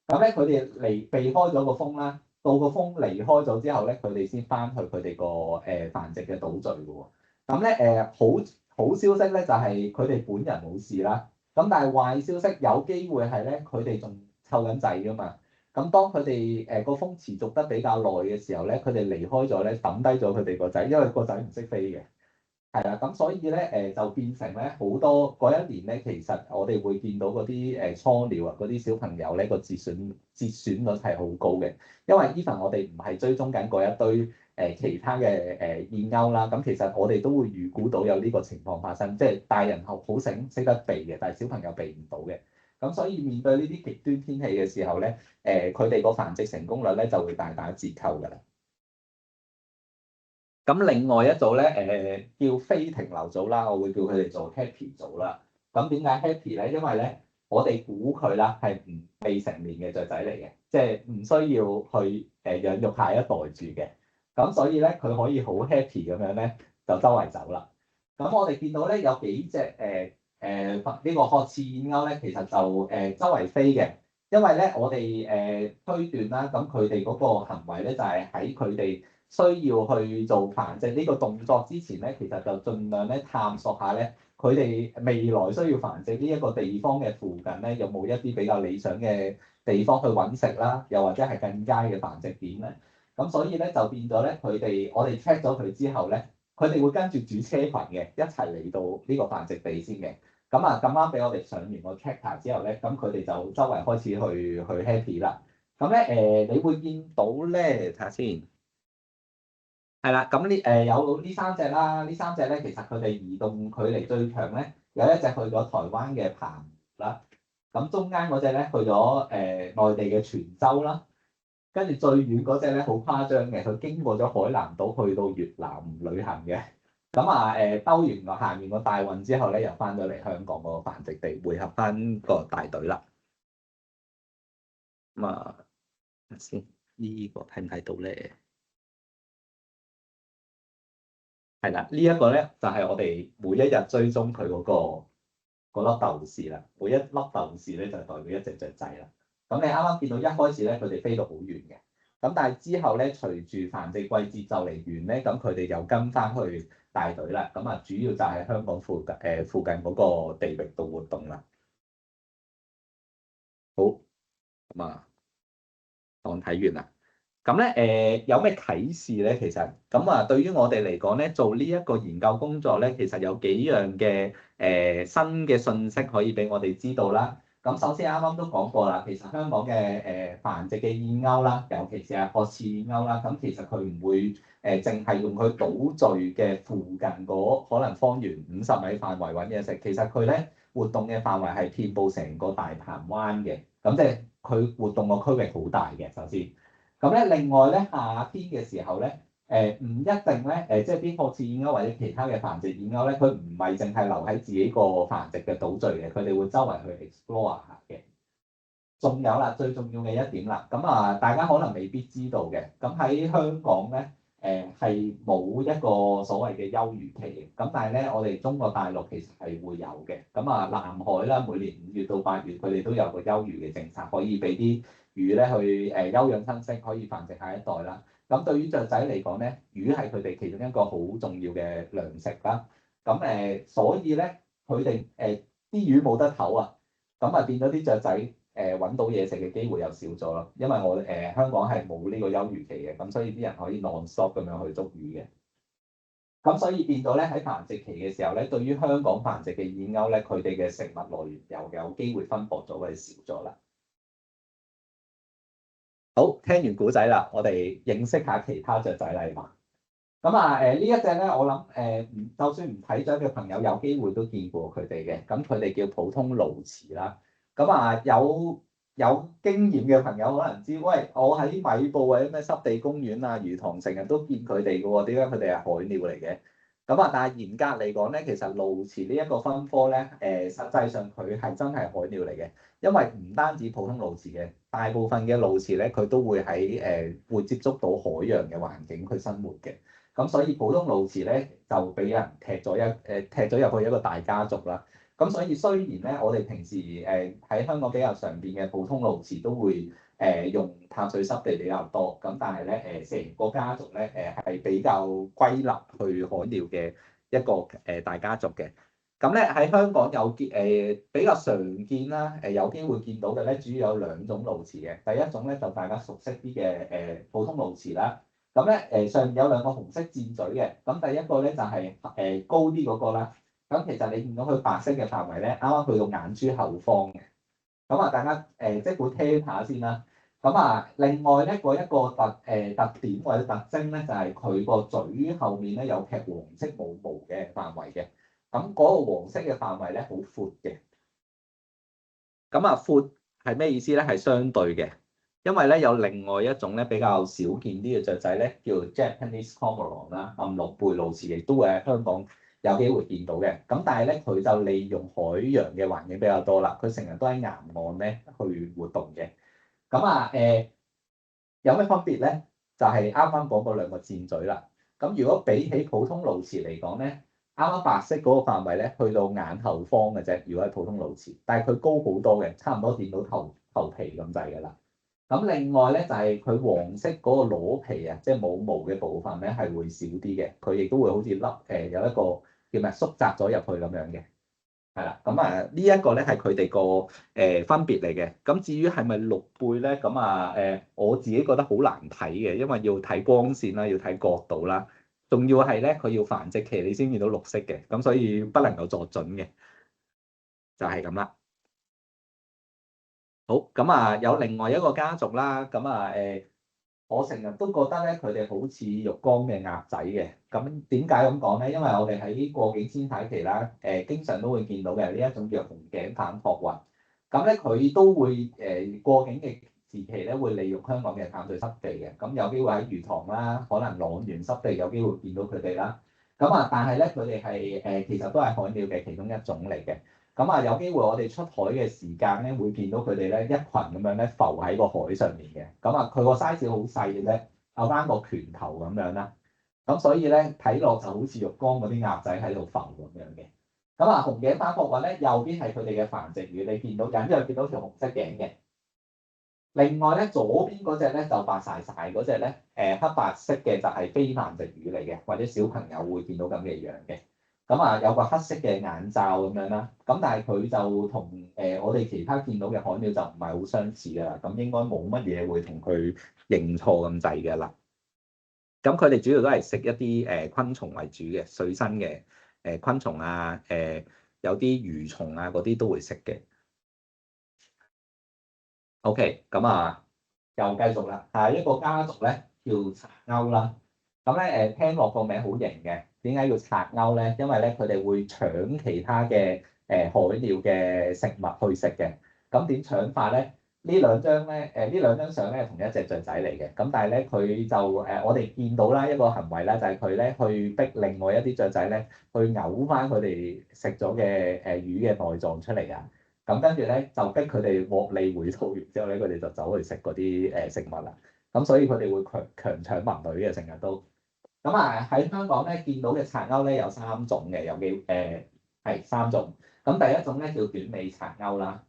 S2: 咁咧，佢哋避開咗個風啦，到個風離開咗之後咧，佢哋先翻去佢哋個繁殖嘅島嶼嘅喎。咁咧好消息咧就係佢哋本人冇事啦。咁但係壞消息有機會係咧，佢哋仲湊緊仔㗎嘛。咁當佢哋個風持續得比較耐嘅時候咧，佢哋離開咗咧，抌低咗佢哋個仔，因為個仔唔識飛嘅。係啦，咁所以咧就變成咧好多嗰一年咧，其實我哋會見到嗰啲雛鳥啊，嗰啲小朋友咧個折損率係好高嘅，因為 even 我哋唔係追蹤緊嗰一堆其他嘅燕鷗啦，咁其實我哋都會預估到有呢個情況發生，即係大人好醒識得避嘅，但係小朋友避唔到嘅，咁所以面對呢啲極端天氣嘅時候咧，佢哋個繁殖成功率咧就會大打折扣㗎啦。咁另外一組咧，叫非停留組啦，我會叫佢哋做 happy 組啦。咁點解 happy 咧？因為咧，我哋估佢啦係唔未成年嘅雀仔嚟嘅，即係唔需要去養育下一代住嘅。咁所以咧，佢可以好 happy 咁樣咧，就周圍走啦。咁我哋見到咧有幾隻呢個褐翅燕鷗咧，其實就周圍飛嘅，因為咧我哋推斷啦，咁佢哋嗰個行為咧就係喺佢哋需要去做繁殖呢個動作之前咧，其實就盡量咧探索下咧，佢哋未來需要繁殖呢一個地方嘅附近咧，有冇一啲比較理想嘅地方去揾食啦，又或者係更佳嘅繁殖點咧？咁所以咧就變咗咧，我哋 check 咗佢之後咧，佢哋會跟住主車群嘅一齊嚟到呢個繁殖地先嘅。咁啊咁啱俾我哋上完個 checker 之後咧，咁佢哋就周圍開始去 happy 啦。咁咧你會見到咧，睇下先。係啦，咁有呢三隻啦，呢三隻咧其實佢哋移動距離最長咧，有一隻去咗台灣嘅澎湖啦，咁中間嗰隻咧去咗內地嘅泉州啦。跟住最遠嗰隻咧好誇張嘅，佢經過咗海南島去到越南旅行嘅。咁啊兜完個行完個大運之後咧，又翻咗嚟香港嗰個繁殖地，匯合翻個大隊啦。咁啊，睇下先，呢個睇唔睇到咧？係啦，呢一個咧就係我哋每一日追蹤佢嗰粒豆豉啦。每一粒豆豉咧就代表一隻雀仔啦。咁你啱啱見到一開始咧，佢哋飛到好遠嘅。咁但係之後咧，隨住繁殖季節就嚟完咧，咁佢哋又跟翻去大隊啦。咁啊，主要就係香港附近嗰個地域度活動啦。好，咁啊，當睇完啦。咁咧有咩啟示咧？其實咁啊，對於我哋嚟講咧，做呢一個研究工作咧，其實有幾樣嘅新嘅信息可以俾我哋知道啦。咁首先啱啱都講過啦，其實香港嘅繁殖嘅燕鷗啦，尤其是係褐翅燕鷗啦，咁其實佢唔會淨係用佢島嶼嘅附近嗰可能方圓50米範圍揾嘢食，其實佢咧活動嘅範圍係遍佈成個大鵬灣嘅，咁即係佢活動個區域好大嘅，首先。咁咧，另外咧，夏天嘅時候咧，唔一定咧，即係啲褐翅燕鷗或者其他嘅繁殖燕鷗咧，佢唔係淨係留喺自己個繁殖嘅島嶼嘅，佢哋會周圍去 explore 下嘅。仲有啦，最重要嘅一點啦，咁啊，大家可能未必知道嘅，咁喺香港咧，係冇一個所謂嘅休漁期嘅，咁但係咧，我哋中國大陸其實係會有嘅，咁啊，南海啦，每年5月到8月，佢哋都有個休漁嘅政策，可以俾啲魚咧去休養生息，可以繁殖下一代啦。咁對於雀仔嚟講咧，魚係佢哋其中一個好重要嘅糧食啦。咁所以咧，佢哋啲魚冇得唞啊，咁啊變咗啲雀仔。揾到嘢食嘅機會又少咗咯，因為我香港係冇呢個休漁期嘅，咁所以啲人可以 non-stop 咁樣去捉魚嘅。咁所以變到咧喺繁殖期嘅時候咧，對於香港繁殖嘅燕鷗咧，佢哋嘅食物來源又有機會分薄咗或者少咗啦。好，聽完古仔啦，我哋認識下其他雀仔啦嘛。咁啊呢一隻咧，我諗就算唔睇咗嘅朋友，有機會都見過佢哋嘅。咁佢哋叫普通鸕鶿啦。咁啊有經驗嘅朋友可能知，喂，我喺米埔或者咩濕地公園啊、魚塘成日都見佢哋嘅喎，點解佢哋係海鳥嚟嘅？咁啊，但係嚴格嚟講咧，其實鸕鶿呢一個分科咧，實際上佢係真係海鳥嚟嘅，因為唔單止普通鸕鶿嘅，大部分嘅鸕鶿咧，佢都會喺會接觸到海洋嘅環境去生活嘅。咁所以普通鸕鶿咧就俾人踢咗入去一個大家族啦。咁所以雖然咧，我哋平時喺香港比較常見嘅普通鸕鶿都會用淡水濕地比較多，咁但係咧成個家族咧係比較歸納去海鳥嘅一個大家族嘅。咁咧喺香港比較常見啦，有機會見到嘅咧，主要有2種鸕鶿嘅。第一種咧就大家熟悉啲嘅普通鸕鶿啦。咁咧上面有2個紅色箭嘴嘅，咁第一個咧就係高啲嗰個啦。咁其實你見到佢白色嘅範圍咧，啱啱去到眼珠後方嘅。咁啊，大家即管聽下先啦。咁啊，另外咧嗰一個特點或者特徵咧，就係佢個嘴後面咧有撇黃色毛毛嘅範圍嘅。咁嗰個黃色嘅範圍咧好闊嘅。咁啊，闊係咩意思咧？係相對嘅。因為咧有另外一種咧比較少見啲嘅雀仔咧，叫 Japanese Cormorant 啦，暗綠背鸕鶿，亦都會喺香港有機會見到嘅。咁但係咧，佢就利用海洋嘅環境比較多啦，佢成日都喺岩岸咧去活動嘅。咁有咩分別咧？就係啱啱講嗰兩個箭嘴啦。咁如果比起普通鸕鷀嚟講咧，啱啱白色嗰個範圍咧，去到眼後方嘅啫。如果係普通鸕鷀，但係佢高好多嘅，差唔多掂到頭皮咁滯㗎啦。咁另外咧就係佢黃色嗰個裸皮啊，即係冇毛嘅部分咧係會少啲嘅，佢亦都會好似有一個叫咩縮窄咗入去咁樣嘅，係啦。咁呢一個咧係佢哋個分別嚟嘅。咁至於係咪綠背咧？咁我自己覺得好難睇嘅，因為要睇光線啦，要睇角度啦，仲要係咧佢要繁殖期你先見到綠色嘅，咁所以不能夠作準嘅，就係咁啦。好，有另外一個家族啦，我成日都覺得咧，佢哋好似浴缸嘅鴨仔嘅。咁點解咁講咧？因為我哋喺過境遷徙期啦，經常都會見到嘅呢一種叫紅頸反撲雲。咁咧佢都會過境嘅時期咧，會利用香港嘅淡水濕地嘅。咁有機會喺魚塘啦，可能塱原濕地有機會見到佢哋啦。但係咧佢哋係其實都係海鳥嘅其中一種嚟嘅。有機會我哋出海嘅時間咧，會見到佢哋咧一群咁樣咧浮喺個海上面嘅。佢個 size 好細嘅啫，有翻個拳頭咁樣啦。咁所以咧睇落就好似浴缸嗰啲鴨仔喺度浮咁樣嘅。紅頸反撲雲咧，右邊係佢哋嘅繁殖羽，你見到隱約見到條紅色頸嘅。另外咧左邊嗰隻咧就白曬嗰隻咧，黑白色嘅就係非繁殖羽嚟嘅，或者小朋友會見到咁嘅樣嘅。有個黑色嘅眼罩咁樣啦，但係佢就同我哋其他見到嘅海鳥就唔係好相似㗎啦，咁應該冇乜嘢會同佢認錯咁滯㗎啦。佢哋主要都係食一啲昆蟲為主嘅，水生嘅昆蟲啊，有啲魚蟲啊嗰啲都會食嘅。OK，又繼續啦，下一個家族咧叫賊鷗啦。聽落個名好型嘅，點解要賊鷗咧？因為咧佢哋會搶其他嘅海鳥嘅食物去食嘅。點搶法咧？呢兩張相咧同一隻雀仔嚟嘅。但係咧佢就我哋見到啦一個行為啦，就係佢咧去逼另外一啲雀仔咧去嘔翻佢哋食咗嘅魚嘅內臟出嚟啊！跟住咧就逼佢哋獲利回吐完之後咧，佢哋就走去食嗰啲食物啦。所以佢哋會強搶民女嘅，成日都。喺香港咧見到嘅賊鷗咧有三種嘅，係三種。第一種咧叫短尾賊鷗啦。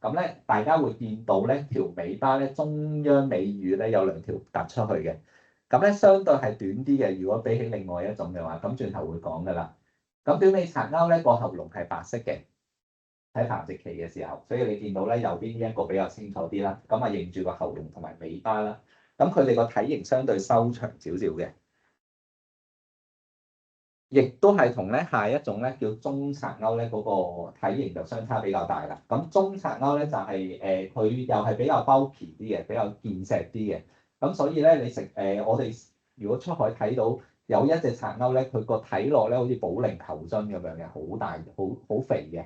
S2: 大家會見到咧條尾巴咧中央尾羽咧有兩條突出去嘅。相對係短啲嘅，如果比起另外一種嘅話，轉頭會講㗎啦。短尾賊鷗咧個喉嚨係白色嘅，喺繁殖期嘅時候，所以你見到咧右邊呢一個比較清楚啲啦。認住個喉嚨同埋尾巴啦。佢哋個體型相對修長少少嘅。亦都係同咧下一種咧叫中賊鷗咧嗰個體型就相差比較大啦。中賊鷗咧就係佢又係比較bulky啲嘅，比較健碩啲嘅。所以咧你我哋如果出海睇到有一隻賊鷗咧，佢個睇落咧好似保齡球樽咁樣嘅，好大好肥嘅。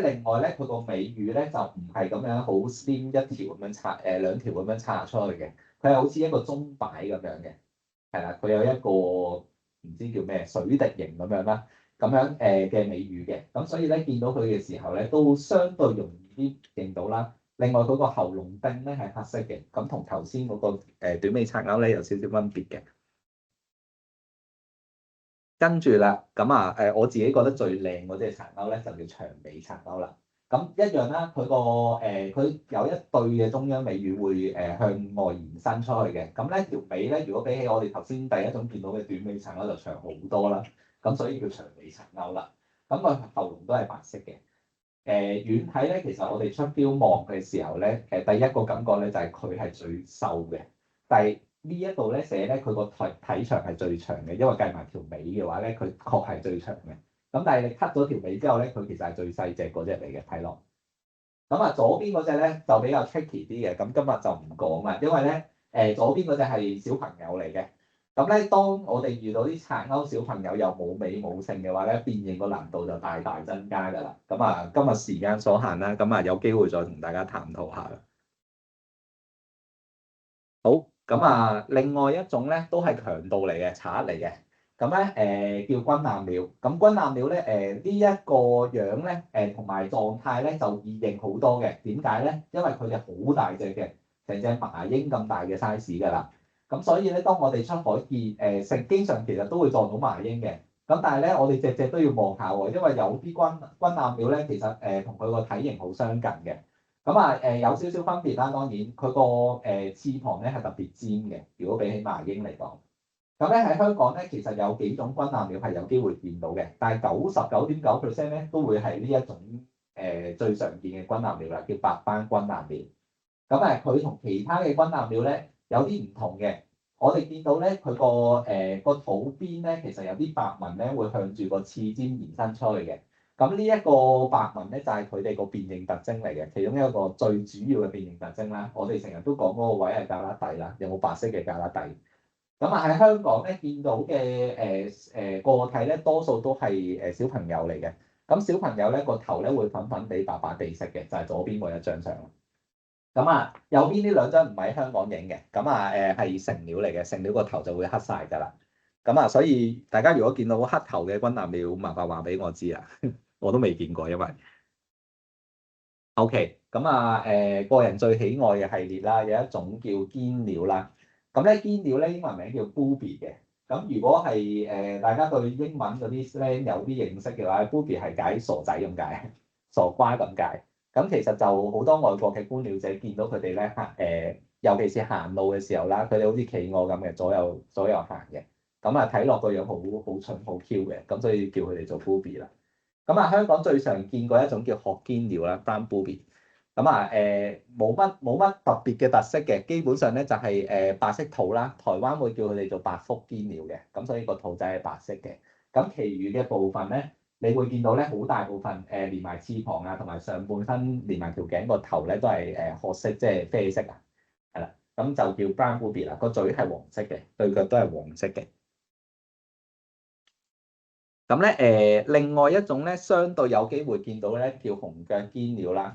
S2: 另外咧佢個尾羽咧就唔係咁樣好 slim 一條咁樣拆兩條咁樣拆出去嘅，佢係好似一個鐘擺咁樣嘅，係啦，佢有一個。唔知叫咩水滴形咁樣啦，嘅尾羽嘅。所以咧見到佢嘅時候咧都相對容易啲認到啦。另外佢個喉嚨釘咧係黑色嘅，同頭先嗰個短尾賊鷗咧有少少分別嘅。跟住啦，我自己覺得最靚嗰隻賊鷗咧就叫長尾賊鷗啦。一樣啦，佢有一對嘅中央尾羽會向外延伸出去嘅。條尾咧，如果比起我哋頭先第一種見到嘅短尾賊鷗就長好多啦。所以叫長尾賊鷗啦。佢喉嚨都係白色嘅。遠睇咧，其實我哋出標望嘅時候咧，第一個感覺咧就係佢係最瘦嘅。但係呢一度咧寫咧，佢個體長係最長嘅，因為計埋條尾嘅話咧，佢確係最長嘅。但係你 cut 咗條尾之後咧，佢其實係最細隻嗰隻嚟嘅，睇落。左邊嗰隻咧就比較 tricky 啲嘅，今日就唔講啦，因為咧左邊嗰隻係小朋友嚟嘅。當我哋遇到啲賊鷗小朋友又冇尾冇性嘅話咧，辨認個難度就大大增加㗎啦。今日時間所限啦，有機會再同大家探討下啦。好，另外一種咧都係強盜嚟嘅，賊嚟嘅。咁咧叫軍艦鳥。咁軍艦鳥咧呢一個樣咧同埋狀態咧就易認好多嘅。點解咧？因為佢哋好大隻嘅，成隻麻鷹咁大嘅 size 㗎啦。咁所以咧，當我哋出海見經常其實都會撞到麻鷹嘅。咁但係咧，我哋隻隻都要望下喎，因為有啲軍艦鳥咧，其實同佢個體型好相近嘅。咁有少少分別啦，當然佢個翅膀咧係特別尖嘅，如果比起麻鷹嚟講。咁咧喺香港咧，其實有幾種軍艦鳥係有機會見到嘅，但係99.9%咧都會係呢一種最常見嘅軍艦鳥啦，叫白斑軍艦鳥。咁佢同其他嘅軍艦鳥咧有啲唔同嘅。我哋見到咧佢個肚邊咧，其實有啲白紋咧會向住個翅尖延伸出去嘅。咁呢一個白紋咧就係佢哋個辨認特徵嚟嘅，其中一個最主要嘅辨認特徵啦。我哋成日都講嗰個位係胳肋底啦，有冇白色嘅胳肋底？咁喺香港咧見到嘅個體咧多數都係小朋友嚟嘅。咁小朋友咧個頭咧會粉粉地白白地色嘅，就係左邊嗰一張相。咁右邊呢兩張唔喺香港影嘅，係成鳥嚟嘅，成鳥個頭就會黑晒㗎啦。所以大家如果見到黑頭嘅軍艦鳥，麻煩話俾我知啊，我都未見過，因為 OK。個人最喜愛嘅系列啦，有一種叫堅鳥啦。咁咧堅鳥咧英文名叫 booby 嘅。咁如果係大家對英文嗰啲 slang 有啲認識嘅話，booby 係解傻仔咁解，傻瓜咁解。咁其實就好多外國嘅觀鳥者見到佢哋咧尤其是行路嘅時候啦，佢哋好似企鵝咁嘅，左右行嘅。睇落個樣好蠢好 Q 嘅，咁所以叫佢哋做 booby 啦。香港最常見過一種叫鶴堅鳥啦 ，brown booby。冇乜特別嘅特色嘅，基本上咧就係白色肚啦。台灣會叫佢哋做白腹堅鳥嘅，咁所以個肚仔係白色嘅。咁其餘嘅部分咧，你會見到咧好大部分連埋翅膀啊，同埋上半身連埋條頸個頭咧都係褐色，即係啡色啊，係啦。咁就叫 brown booby 啦，個嘴係黃色嘅，對腳都係黃色嘅。另外一種咧，相對有機會見到咧，叫紅腳堅鳥啦。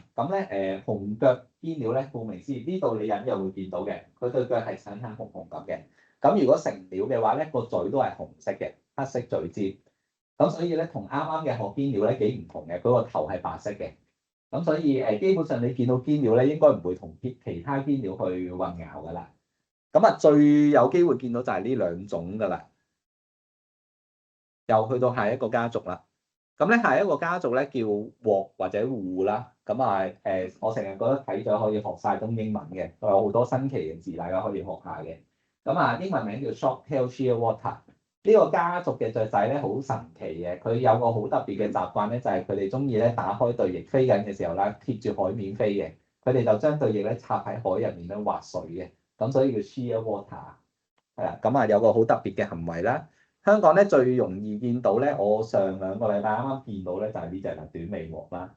S2: 紅腳堅鳥咧，顧名思義，呢度你隱約會見到嘅，佢對腳係橙橙紅紅咁嘅。咁如果成鳥嘅話咧，個嘴都係紅色嘅，黑色嘴尖。咁所以咧，同啱啱嘅鶴堅鳥咧幾唔同嘅，佢個頭係白色嘅。咁所以基本上你見到堅鳥咧，應該唔會同其他堅鳥去混淆㗎啦。最有機會見到就係呢兩種㗎啦。又去到下一個家族啦，下一個家族咧叫鸛或者鸻啦。我成日覺得睇咗可以學晒中英文嘅，有好多新奇嘅字，大家可以學下嘅。英文名叫 Short-tailed Shearwater。呢個家族嘅雀仔咧好神奇嘅，佢有個好特別嘅習慣咧，就係佢哋中意咧打開對翼飛緊嘅時候啦，貼住海面飛嘅。佢哋就將對翼咧插喺海入面咧劃水嘅，咁所以叫 Shearwater。係啦，有個好特別嘅行為啦。香港咧最容易見到咧，我上兩個禮拜啱啱見到咧就係呢隻啦，短尾鸛啦。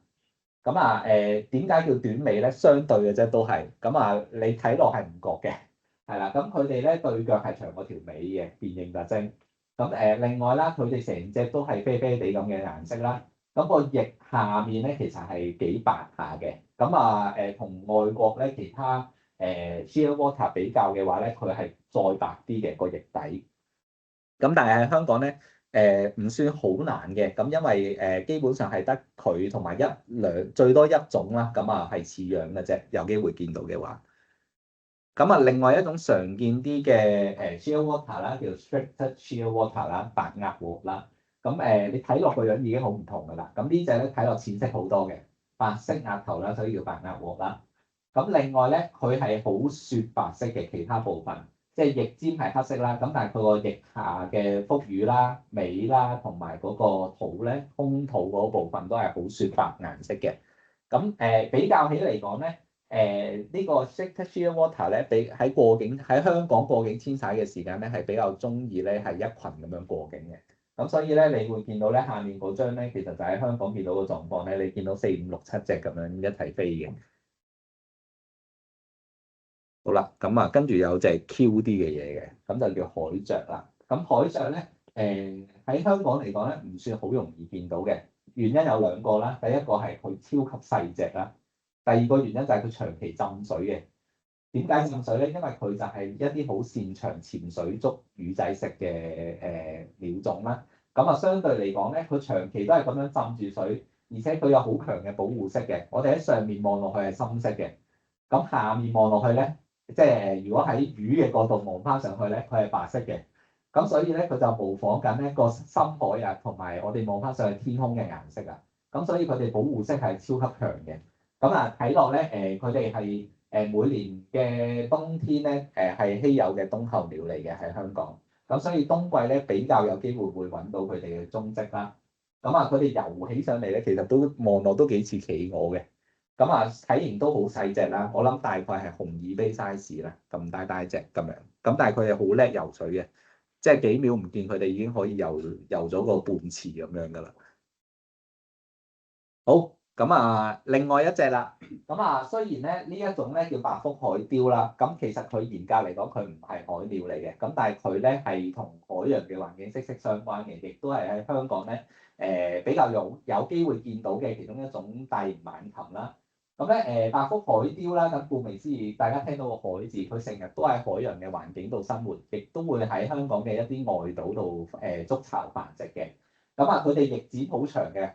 S2: 點解叫短尾咧？相對嘅啫，都係。你睇落係唔覺嘅，係啦。佢哋咧對腳係長過條尾嘅，辨認特徵。另外啦，佢哋成隻都係啡啡地咁嘅顏色啦。個翼下面咧其實係幾白下嘅。同外國咧其他Shearwater 比較嘅話咧，佢係再白啲嘅個翼底。但係喺香港咧，唔算好難嘅，因為基本上係得佢同埋最多一種啦，係似樣嘅啫，有機會見到嘅話。另外一種常見啲嘅Shearwater 啦，叫 Striped Shearwater 啦，白額鸛啦。你睇落個樣已經好唔同㗎啦。呢隻咧睇落淺色好多嘅，白色額頭啦，所以叫白額鸛啦。另外咧，佢係好雪白色嘅其他部分。即係翼尖係黑色啦，但係佢個翼下嘅腹羽啦、尾啦，同埋嗰個肚咧、胸肚嗰部分都係好雪白顏色嘅。比較起嚟講咧，呢個 Striped Shearwater 咧，喺香港過境遷徙嘅時間咧，係比較中意咧係一群咁樣過境嘅。所以咧，你會見到咧下面嗰張咧，其實就喺香港見到嘅狀況咧，你見到4、5、6、7隻咁樣一齊飛嘅。好啦，跟住有隻 Q 啲嘅嘢嘅，就叫海雀啦。海雀咧，喺香港嚟講咧，唔算好容易見到嘅。原因有兩個啦，第一個係佢超級細隻啦，第二個原因就係佢長期浸水嘅。點解浸水咧？因為佢就係一啲好擅長潛水捉魚仔食嘅鳥種啦。咁啊，相對嚟講咧，佢長期都係咁樣浸住水，而且佢有好強嘅保護色嘅。我哋喺上面望落去係深色嘅，咁下面望落去咧，即係如果喺魚嘅角度望翻上去咧，佢係白色嘅。咁所以咧，佢就模仿緊一個深海啊，同埋我哋望翻上去天空嘅顏色啊。咁所以佢哋保護色係超級強嘅。咁啊，睇落咧，佢哋係每年嘅冬天咧，係稀有嘅冬候鳥嚟嘅喺香港。咁所以冬季咧比較有機會會揾到佢哋嘅蹤跡啦。咁啊，佢哋游起上嚟咧，其實都望落都幾似企鵝嘅。咁啊，體型都好細隻啦，我諗大概係紅耳鰭 size 啦，咁大隻咁樣。咁但係佢哋好叻游水嘅，即係幾秒唔見佢哋已經可以游咗個半池咁樣噶啦。好，咁啊，另外一隻啦，咁啊，雖然咧呢一種咧叫白腹海雕啦，咁其實佢嚴格嚟講佢唔係海鳥嚟嘅，咁但係佢咧係同海洋嘅環境息息相關嘅，亦都係喺香港咧比較有機會見到嘅其中一種大型猛禽啦。咁咧白腹海雕啦，咁顧名思義，大家聽到個海字，佢成日都喺海洋嘅環境度生活，亦都會喺香港嘅一啲外島度築巢繁殖嘅。咁啊，佢哋翼展好長嘅。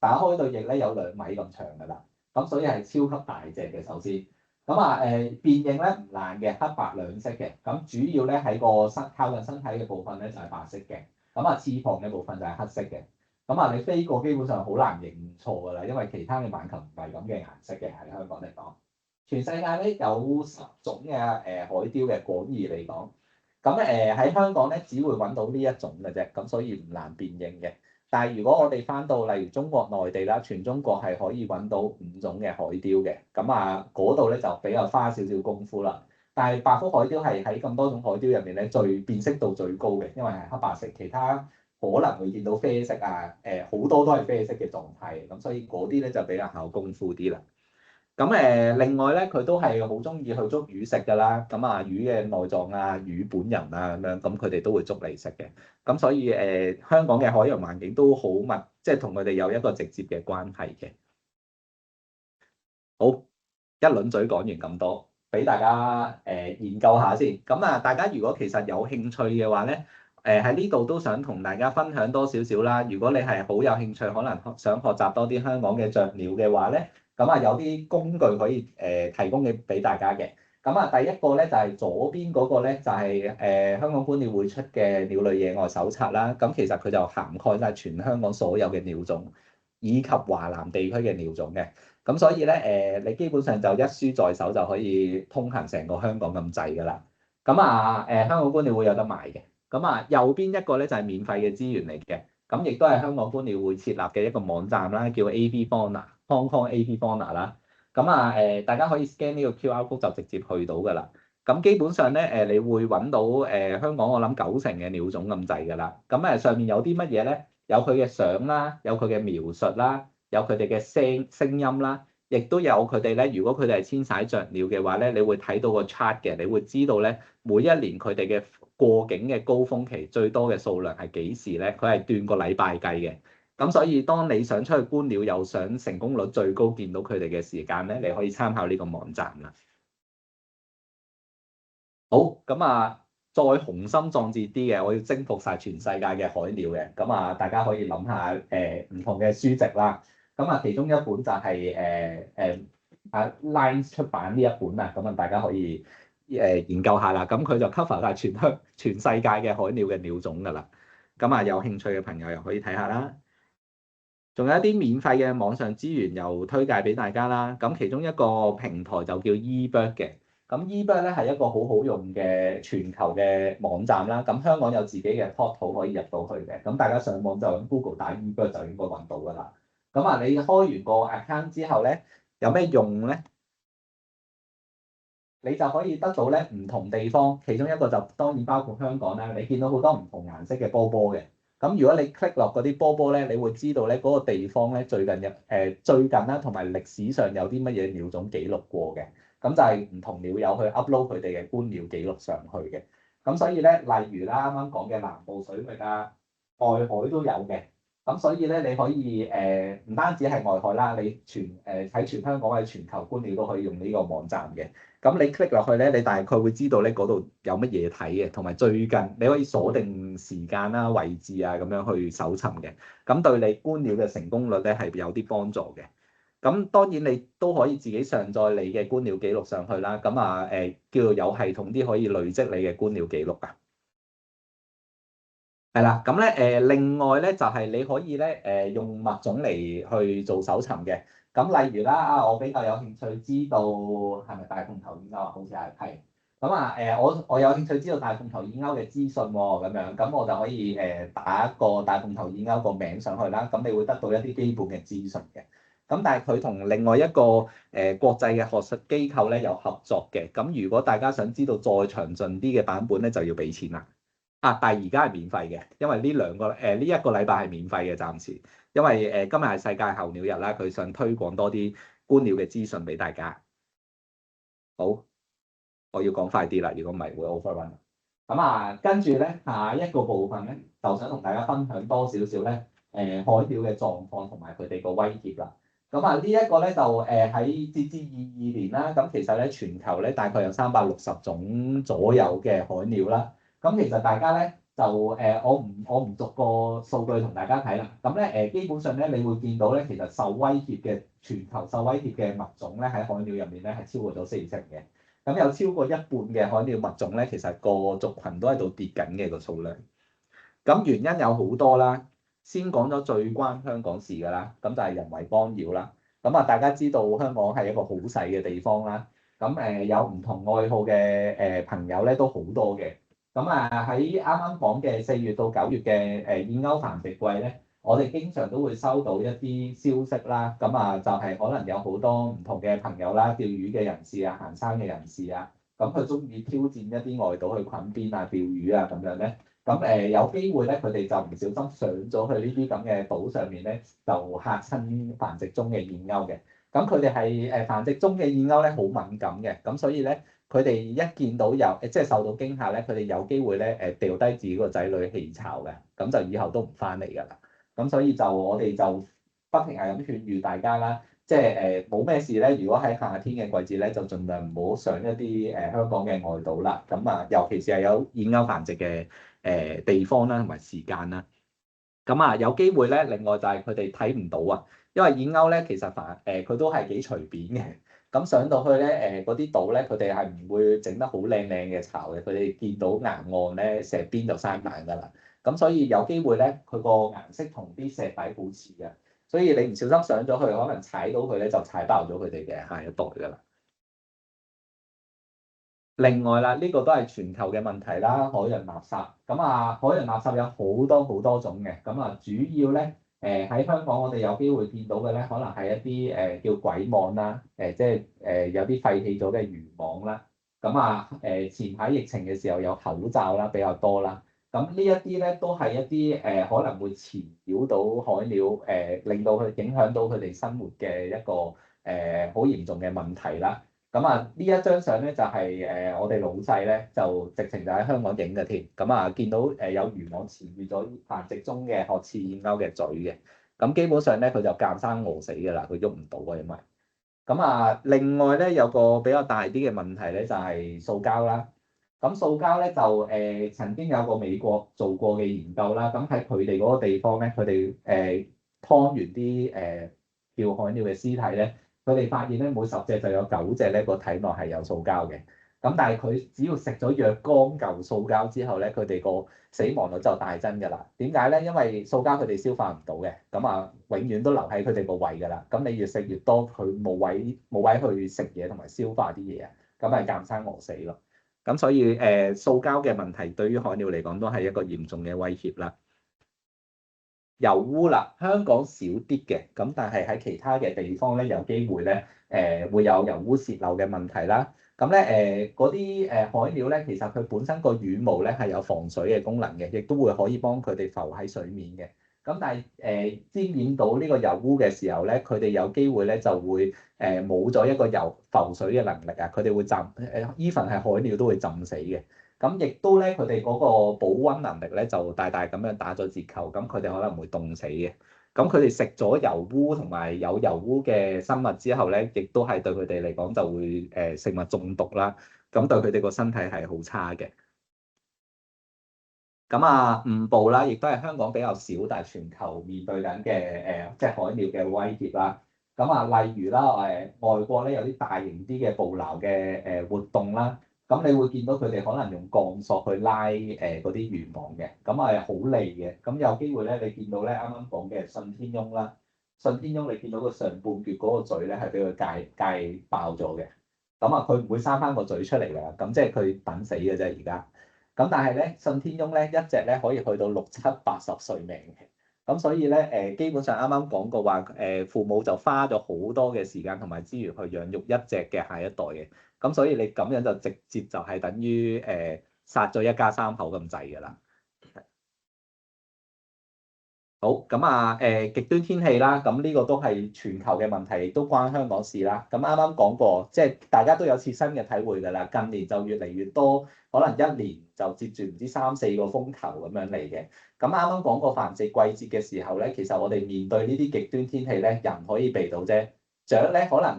S2: 打開對翼咧有2米咁長㗎啦，咁所以係超級大隻嘅。首先，咁啊辨認咧唔難嘅，黑白兩色嘅，咁主要咧喺個靠近身體嘅部分咧就係白色嘅，咁啊翅膀嘅部分就係黑色嘅，咁啊你飛過基本上好難認錯㗎啦，因為其他嘅猛禽唔係咁嘅顏色嘅，喺香港嚟講，全世界咧有10種嘅海雕嘅廣義嚟講，咁喺香港咧只會揾到呢一種嘅啫，咁所以唔難辨認嘅。但係如果我哋翻到例如中國內地啦，全中國係可以揾到5種嘅海雕嘅，咁啊嗰度咧就比較花少少功夫啦。但係白腹海雕係喺咁多種海雕入面咧最辨識度最高嘅，因為係黑白色，其他可能會見到啡色啊，好多都係啡色嘅狀態，咁所以嗰啲咧就比較考功夫啲啦。咁另外咧，佢都係好中意去捉魚食㗎啦。咁啊，魚嘅內臟啊，魚本人啊咁樣，咁佢哋都會捉嚟食嘅。咁所以香港嘅海洋環境都好密，即係同佢哋有一個直接嘅關係嘅。好，一輪嘴講完咁多，俾大家研究下先。咁啊，大家如果其實有興趣嘅話咧，喺呢度都想同大家分享多少少啦。如果你係好有興趣，可能想學習多啲香港嘅雀鳥嘅話咧。咁啊，有啲工具可以提供俾大家嘅。咁啊，第一個咧就係左邊嗰個咧，就係香港觀鳥會出嘅鳥類野外手冊啦。咁其實佢就涵蓋晒全香港所有嘅鳥種，以及華南地區嘅鳥種嘅。咁所以咧你基本上就一書在手就可以通行成個香港咁滯㗎啦。咁啊香港觀鳥會有得賣嘅。咁啊右邊一個咧就係免費嘅資源嚟嘅。咁亦都係香港觀鳥會設立嘅一個網站啦，叫 AV Fauna。Hong Kong AV Fauna 啦，咁啊大家可以 scan 呢個 QR code 就直接去到㗎啦。咁基本上咧你會揾到香港我諗90%嘅鳥種咁滯㗎啦。咁上面有啲乜嘢咧？有佢嘅相啦，有佢嘅描述啦，有佢哋嘅聲音啦，亦都有佢哋咧。如果佢哋係遷徙雀鳥嘅話咧，你會睇到個 chart 嘅，你會知道咧每一年佢哋嘅過境嘅高峰期最多嘅數量係幾時咧？佢係斷個禮拜計嘅。咁所以當你想出去觀鳥又想成功率最高見到佢哋嘅時間咧，你可以參考呢個網站啦。好，咁啊，再雄心壯志啲嘅，我要征服晒全世界嘅海鳥嘅。咁啊，大家可以諗下唔同嘅書籍啦。咁啊，其中一本就係Lines 出版呢一本啊。咁啊，大家可以研究下啦。咁佢就 cover 晒全世界嘅海鳥嘅鳥種㗎啦。咁啊，有興趣嘅朋友又可以睇下啦。仲有一啲免費嘅網上資源又推介俾大家啦。咁其中一個平台就叫 eBird 嘅。咁 eBird 咧係一個好好用嘅全球嘅網站啦。咁香港有自己嘅 portal 可以入到去嘅。咁大家上網就用 Google 打 eBird 就應該揾到㗎啦。咁啊，你開完個 account 之後咧，有咩用咧？你就可以得到咧唔同地方，其中一個就當然包括香港啦。你見到好多唔同顏色嘅波波嘅。咁如果你 click 落嗰啲波波咧，你會知道咧嗰個地方咧最近啦，同埋歷史上有啲乜嘢鳥種記錄過嘅，咁就係唔同鳥友去 upload 佢哋嘅觀鳥記錄上去嘅。咁所以咧，例如啦，啱啱講嘅南部水域啊、外海都有嘅。咁所以咧，你可以唔單止係外海啦，你喺全香港或者全球觀鳥都可以用呢個網站嘅。咁你 click 落去咧，你大概會知道咧嗰度有乜嘢睇嘅，同埋最近你可以鎖定時間啦、位置啊咁樣去搜尋嘅。咁對你觀鳥嘅成功率咧係有啲幫助嘅。咁當然你都可以自己上載你嘅觀鳥記錄上去啦。咁叫做有系統啲可以累積你嘅觀鳥記錄啊。係啦，咁咧另外咧就係你可以咧用物種嚟去做搜尋嘅。咁例如啦，我比較有興趣知道係咪大鳳頭燕鷗啊？好似係。咁我有興趣知道大鳳頭燕鷗嘅資訊喎，咁樣咁我就可以打一個大鳳頭燕鷗個名上去啦。咁你會得到一啲基本嘅資訊嘅。咁但係佢同另外一個國際嘅學術機構咧有合作嘅。咁如果大家想知道再詳盡啲嘅版本咧，就要俾錢啦。但係而家係免費嘅，因為呢一個禮拜係免費嘅暫時，因為今日係世界候鳥日啦，佢想推廣多啲觀鳥嘅資訊俾大家。好，我要講快啲啦，如果唔係會 overrun。咁跟住咧下一個部分咧，就想同大家分享多少少咧海鳥嘅狀況同埋佢哋個威脅啦。呢一個咧就喺截至22年啦，咁其實咧全球咧大概有360種左右嘅海鳥啦。咁其實大家咧就我唔逐個數據同大家睇啦。咁咧基本上咧你會見到咧，其實全球受威脅嘅物種咧喺海鳥入面咧係超過咗40%嘅。咁有超過一半嘅海鳥物種咧，其實個族群都喺度跌緊嘅個數量。咁原因有好多啦。先講咗最關香港事㗎啦，咁就係人為干擾啦。大家知道香港係一個好細嘅地方啦。有唔同愛好嘅朋友咧都好多嘅。喺啱啱講嘅4月到9月嘅燕鷗繁殖季咧，我哋經常都會收到一啲消息啦。就係可能有好多唔同嘅朋友啦，釣魚嘅人士啊、行山嘅人士啊，咁佢中意挑戰一啲外島去滾邊啊、釣魚啊咁樣咧。有機會咧，佢哋就唔小心上咗去呢啲咁嘅島上面咧，就嚇親繁殖中嘅燕鷗嘅。咁佢哋係繁殖中嘅燕鷗咧，好敏感嘅。咁所以咧，佢哋一見到即係受到驚嚇咧，佢哋有機會咧掉低自己個仔女棄巢嘅，咁就以後都唔翻嚟㗎啦。咁所以我哋就不停係咁勸喻大家啦，即係冇咩事咧。如果喺夏天嘅季節咧，就盡量唔好上一啲香港嘅外島啦。尤其是係有燕鷗繁殖嘅地方啦，同埋時間啦。有機會咧，另外就係佢哋睇唔到啊，因為燕鷗咧其實佢都係幾隨便嘅。咁上到去咧嗰啲島咧，佢哋係唔會整得好靚嘅巢嘅。佢哋見到岩岸咧，石邊就生蛋㗎啦。咁所以有機會咧，佢個顏色同啲石底好似嘅。所以你唔小心上咗去，可能踩到佢咧，就踩爆咗佢哋嘅下一代㗎啦。另外啦，呢個都係全球嘅問題啦，海洋垃圾。海洋垃圾有好多好多種嘅。主要咧，喺香港我哋有機會見到嘅咧，可能係一啲叫鬼網啦，即係有啲廢棄咗嘅漁網啦。前排疫情嘅時候有口罩啦，比較多啦。呢一啲咧都係一啲可能會纏繞到海鳥，令到佢影響到佢哋生活嘅一個好嚴重嘅問題啦。呢一張相咧就係我哋老細咧就直情就喺香港影嘅添。見到有漁網纏住咗繁殖中嘅褐翅燕鷗嘅嘴嘅。基本上咧佢就夾生餓死㗎啦，佢喐唔到啊，因為另外咧有個比較大啲嘅問題咧就係塑膠啦。塑膠咧就曾經有個美國做過嘅研究啦。喺佢哋嗰個地方咧，佢哋劏完啲叫海鳥嘅屍體咧。佢哋發現咧，每10隻就有9隻咧個體內係有塑膠嘅。但係佢只要食咗若干嚿塑膠之後咧，佢哋個死亡率就大增㗎啦。點解咧？因為塑膠佢哋消化唔到嘅，永遠都留喺佢哋個胃㗎啦。你越食越多，佢冇位去食嘢同埋消化啲嘢啊，係夾生餓死咯。所以塑膠嘅問題對於海鳥嚟講都係一個嚴重嘅威脅啦。油污啦，香港少啲嘅，但係喺其他嘅地方咧，有機會咧，會有油污泄漏嘅問題啦。嗰啲海鳥咧，其實佢本身個羽毛咧係有防水嘅功能嘅，亦都會可以幫佢哋浮喺水面嘅。但係沾染到呢個油污嘅時候咧，佢哋有機會咧就會冇咗一個浮水嘅能力啊，佢哋會浸even係海鳥都會浸死嘅。咁亦都咧佢哋嗰個保溫能力咧就大大咁樣打咗折扣，咁佢哋可能會凍死嘅。咁佢哋食咗油污同埋有油污嘅生物之後咧，亦都係對佢哋嚟講就會食物中毒啦。咁對佢哋個身體係好差嘅。咁啊，誤捕啦，亦都係香港比較少，但係全球面對緊嘅即係海鳥嘅威脅啦。咁啊，例如啦，外國咧有啲大型啲嘅捕撈嘅活動啦，咁你會見到佢哋可能用鋼索去拉嗰啲漁網嘅，咁係好利嘅。咁有機會咧，你見到咧啱啱講嘅信天翁啦，信天翁你見到個上半橛嗰個嘴咧係俾佢戒爆咗嘅，咁啊佢唔會生翻個嘴出嚟㗎，咁即係佢等死嘅啫而家。咁但係咧，信天翁咧一隻咧可以去到60、80歲命嘅，咁所以咧基本上啱啱講過話父母就花咗好多嘅時間同埋資源去養育一隻嘅下一代嘅，咁所以你咁樣就直接就係等於殺咗一家三口咁滯㗎啦。好，咁啊極端天氣啦，咁呢個都係全球嘅問題，亦都關香港事啦。咁啱啱講過，即係大家都有切身嘅體會㗎啦。近年就越嚟越多，可能一年就接住唔知3、4個風球咁樣嚟嘅。咁啱啱講過繁殖季節嘅時候咧，其實我哋面對呢啲極端天氣咧，人可以避到啫，雀咧可能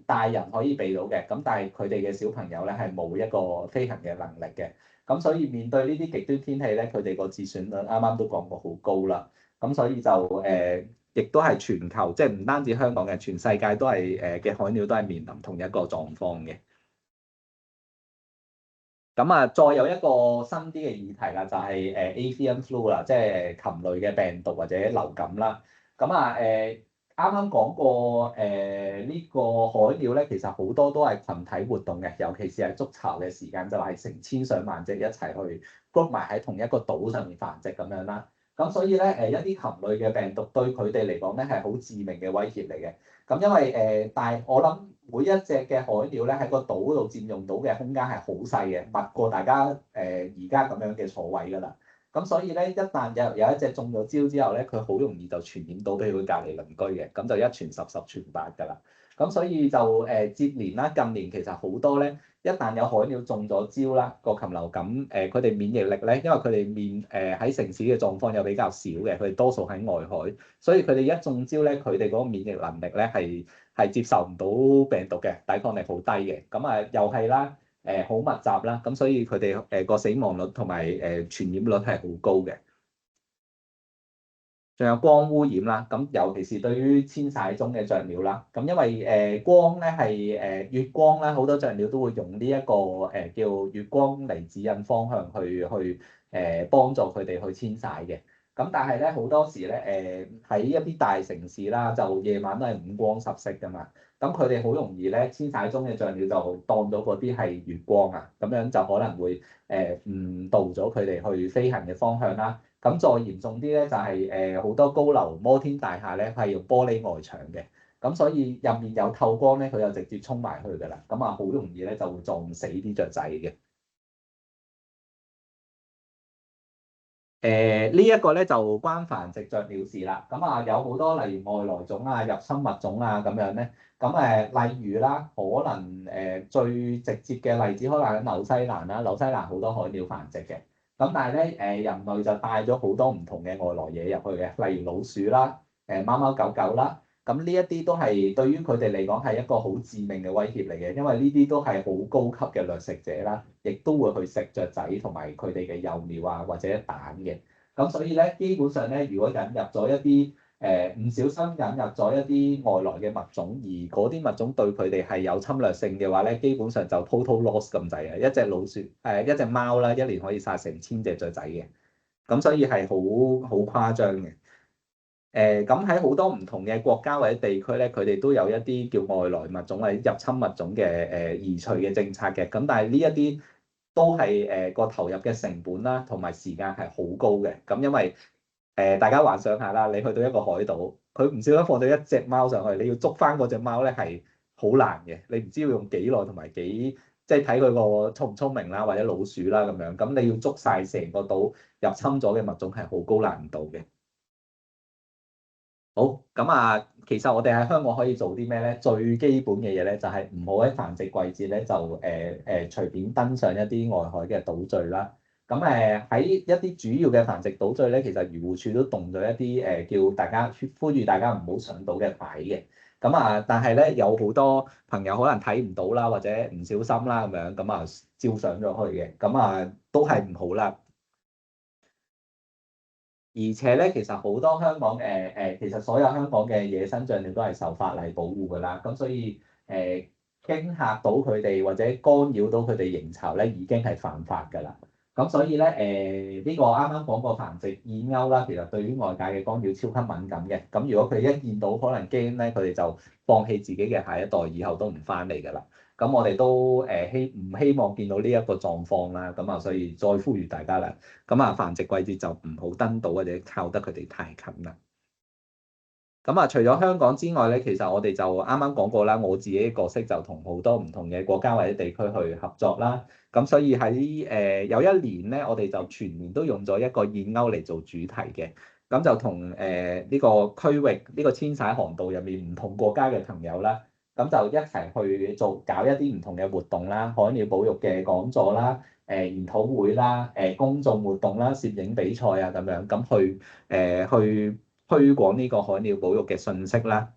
S2: 大人可以避到嘅，咁但係佢哋嘅小朋友咧係冇一個飛行嘅能力嘅。咁所以面對呢啲極端天氣咧，佢哋個自損率啱啱都講過好高啦。咁所以就亦都係全球，即係唔單止香港嘅，全世界都係嘅海鳥都係面臨同一個狀況嘅。咁啊，再有一個新啲嘅議題啦，就係avian flu 啦，即係禽類嘅病毒或者流感啦。咁啊啱啱講過呢個海鳥咧，其實好多都係群體活動嘅，尤其是係築巢嘅時間，就係成千上萬隻一齊去 group 埋喺同一個島上面繁殖咁樣啦。咁所以咧一啲禽類嘅病毒對佢哋嚟講咧係好致命嘅威脅嚟嘅。咁因為但係我諗每一隻嘅海鳥咧喺個島度佔用到嘅空間係好細嘅，密過大家而家咁樣嘅坐位㗎啦。咁所以咧，一旦有一隻中咗招之後咧，佢好容易就傳染到俾佢隔離鄰居嘅，咁就一傳十，十傳百㗎啦。咁所以就接連啦，近年其實好多咧，一旦有海鳥中咗招啦，個禽流感佢哋免疫力咧，因為佢哋喺城市嘅狀況又比較少嘅，佢哋多數喺外海，所以佢哋一中招咧，佢哋嗰個免疫能力咧係接受唔到病毒嘅，抵抗力好低嘅。咁啊又係啦。好密集啦，咁所以佢哋個死亡率同埋傳染率係好高嘅。仲有光污染啦，咁尤其是對於遷徙中嘅雀鳥啦，咁因為光咧係月光咧，好多雀鳥都會用呢一個叫月光嚟指引方向去幫助佢哋去遷徙嘅。咁但係咧好多時咧喺一啲大城市啦，就夜晚都係五光十色㗎嘛。咁佢哋好容易咧，遷徙中嘅雀鳥就當咗嗰啲係月光啊，咁樣就可能會誤導咗佢哋去飛行嘅方向啦。咁再嚴重啲咧，就係好多高樓摩天大廈咧，係用玻璃外牆嘅，咁所以入面有透光咧，佢就直接衝埋去㗎啦。咁啊，好容易咧就會撞死啲雀仔嘅。呢一個咧就關繁殖雀鳥事啦。咁啊，有好多例如外來種啊、入侵物種啊咁樣咧。咁例如啦，可能最直接嘅例子可能喺紐西蘭啦，紐西蘭好多海鳥繁殖嘅。咁但係咧人類就帶咗好多唔同嘅外來嘢入去嘅，例如老鼠啦、貓貓狗狗啦。咁呢一啲都係對於佢哋嚟講係一個好致命嘅威脅嚟嘅，因為呢啲都係好高級嘅掠食者啦，亦都會去食雀仔同埋佢哋嘅幼鳥啊或者蛋嘅。咁所以咧，基本上咧，如果引入咗一啲唔小心引入咗一啲外來嘅物種，而嗰啲物種對佢哋係有侵略性嘅話咧，基本上就 total loss 咁滯啊！一隻老鼠一隻貓啦，一年可以殺成1000隻雀仔嘅，咁所以係好誇張嘅。咁喺好多唔同嘅國家或者地區咧，佢哋都有一啲叫外來物種或者入侵物種嘅移除嘅政策嘅。咁但係呢一啲都係個投入嘅成本啦，同埋時間係好高嘅。咁因為大家幻想下啦，你去到一個海島，佢唔小心放咗一隻貓上去，你要捉翻嗰隻貓咧係好難嘅。你唔知要用幾耐同埋即係睇佢個聰唔聰明啦，或者老鼠啦咁樣。咁你要捉晒成個島入侵咗嘅物種係好高難度嘅。好，咁啊，其實我哋喺香港可以做啲咩咧？最基本嘅嘢咧，就係唔好喺繁殖季節咧就隨便登上一啲外海嘅島嶼啦。咁喺一啲主要嘅繁殖島嶼咧，其實漁護署都動咗一啲叫大家呼籲大家唔好上島嘅牌嘅。咁啊，但係咧有好多朋友可能睇唔到啦，或者唔小心啦咁樣，咁啊照上咗去嘅，咁啊都係唔好啦。而且咧，其實好多香港其實所有香港嘅野生象鳥都係受法例保護㗎啦。咁所以驚嚇到佢哋或者干擾到佢哋營巢咧，已經係犯法㗎啦。咁所以咧呢個啱啱講過繁殖燕鷗啦，其實對於外界嘅干擾超級敏感嘅。咁如果佢一見到可能驚咧，佢哋就放棄自己嘅下一代，以後都唔翻嚟㗎啦。咁我哋都唔希望見到呢一個狀況啦。咁啊，所以再呼籲大家啦。咁啊，繁殖季節就唔好登島或者靠得佢哋太近啦。咁啊，除咗香港之外咧，其實我哋就啱啱講過啦，我自己嘅角色就同好多唔同嘅國家或者地區去合作啦。咁所以喺有一年咧，我哋就全年都用咗一個燕鷗嚟做主題嘅。咁就同呢個區域呢個遷徙航道入面唔同國家嘅朋友啦，咁就一齊去搞一啲唔同嘅活動啦，海鳥保育嘅講座啦。研討會啦、公眾活動啦、攝影比賽啊咁樣，咁去推廣呢個海鳥保育嘅信息啦。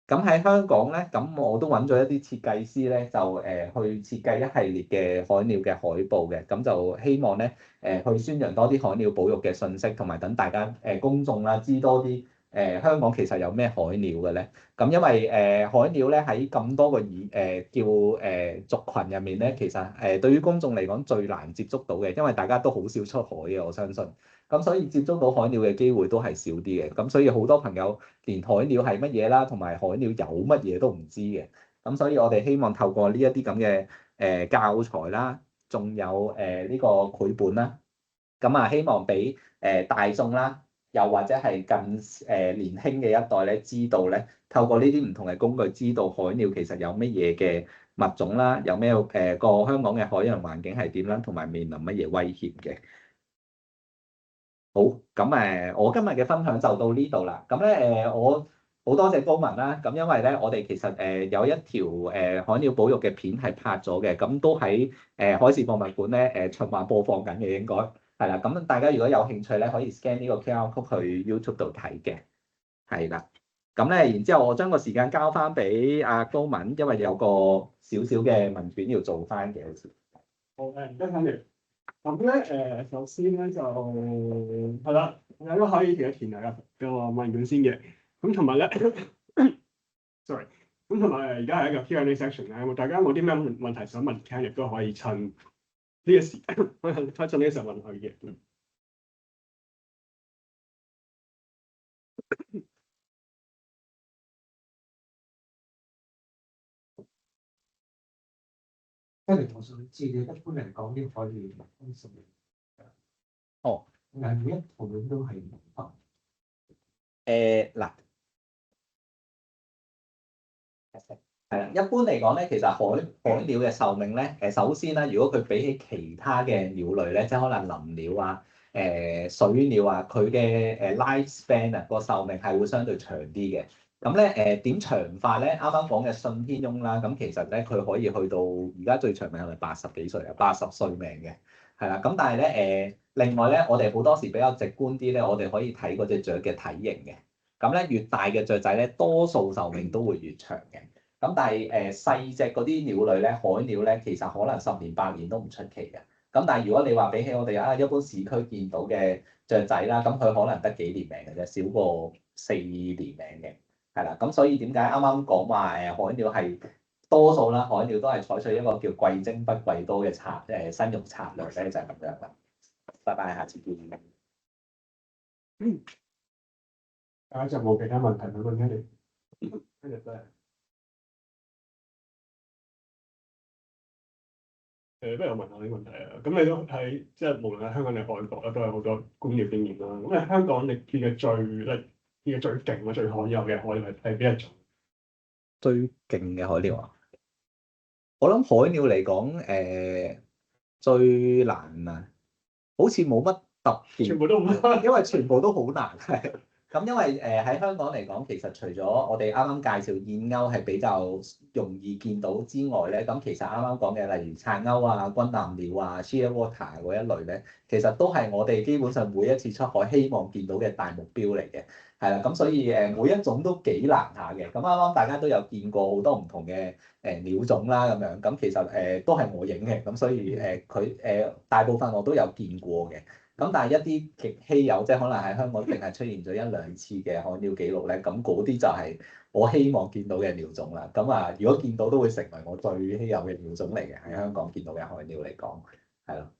S2: 咁喺香港咧，咁我都揾咗一啲設計師咧，就去設計一系列嘅海鳥嘅海報嘅，咁就希望咧去宣揚多啲海鳥保育嘅信息，同埋等大家公眾啦知多啲香港其實有咩海鳥嘅咧。咁因為海鳥咧喺咁多個叫族群入面咧，其實對於公眾嚟講最難接觸到嘅，因為大家都好少出海嘅，我相信。咁所以接觸到海鳥嘅機會都係少啲嘅，咁所以好多朋友連海鳥係乜嘢啦，同埋海鳥有乜嘢都唔知嘅。咁所以我哋希望透過呢一啲咁嘅教材啦，仲有呢個繪本啦，咁啊希望俾大眾啦，又或者係更年輕嘅一代咧，知道咧，透過呢啲唔同嘅工具，知道海鳥其實有乜嘢嘅物種啦，有咩個香港嘅海洋環境係點啦，同埋面臨乜嘢威脅嘅。好，咁我今日嘅分享就到呢度啦。咁咧我好多謝高文啦。咁因為咧，我哋其實有一條海鳥保育嘅片係拍咗嘅，咁都喺海事博物館咧循環播放緊嘅，應該係啦。咁大家如果有興趣咧，可以 scan 呢個 QR code 去 YouTube 度睇嘅，係啦。咁咧，然之後我將個時間交翻俾阿高文，因為有個少少嘅問卷要做翻嘅，好似。
S1: 好誒，唔該曬你。咁咧首先咧就係啦，有一個可以填下個問卷先嘅。咁同埋咧，sorry，咁同埋而家係一個 Q&A section 咧，大家有冇啲咩問題想問 Ken，亦都可以趁呢個時間，趁呢個時候問佢嘅。
S3: 因為我想知嘅，一般嚟講啲海鳥通常
S2: 哦，
S3: 係每一套都係唔同。
S2: 嗱。係啦，一般嚟講咧，其實海鳥嘅壽命咧，首先咧，如果佢比起其他嘅鳥類咧，即係可能林鳥啊、水鳥啊，佢嘅life span 啊個壽命係會相對長啲嘅。咁咧點長法咧？啱啱講嘅信天翁啦，咁其實咧佢可以去到而家最長命係咪80幾歲啊？80歲命嘅，係啦。咁但係咧另外咧，我哋好多時比較直觀啲咧，我哋可以睇嗰隻雀嘅體型嘅。咁咧越大嘅雀仔咧，多數壽命都會越長嘅。咁但係細隻嗰啲鳥類咧，海鳥咧，其實可能10年8年都唔出奇嘅。咁但係如果你話比起我哋一般市區見到嘅雀仔啦，咁佢可能得幾年命嘅啫，少過4年命嘅，係啦。咁所以點解啱啱講話海鳥係多數啦，海鳥都係採取一個叫貴精不貴多嘅生育策略咧，就係咁樣啦。拜拜，下次見。
S1: 大家就冇其他問題去問 Kenny，今日都係。不如我問下啲問題啊。咁你都喺即係無論喺香港定外國啦，都有好多觀鳥經驗啦。咁喺香港你見嘅見嘅最勁或最罕有嘅海鳥係邊一種？
S2: 最勁嘅海鳥啊！我諗海鳥嚟講，最難啊，好似冇乜特別，
S1: 全部都唔難，
S2: 因為全部都好難，係咁因為喺香港嚟講，其實除咗我哋啱啱介紹燕鷗係比較容易見到之外咧，咁其實啱啱講嘅例如撐鷗啊、軍艦鳥啊、shearwater 嗰一類咧，其實都係我哋基本上每一次出海希望見到嘅大目標嚟嘅，係啦。咁所以每一種都幾難下嘅。咁啱啱大家都有見過好多唔同嘅鳥種啦，咁樣咁其實都係我影嘅，咁所以大部分我都有見過嘅。咁但係一啲極稀有，即係可能喺香港淨係出現咗一兩次嘅海鳥記錄咧，咁嗰啲就係我希望見到嘅鳥種啦。咁啊，如果見到都會成為我最稀有嘅鳥種嚟嘅，喺香港見到嘅海鳥嚟講，係咯，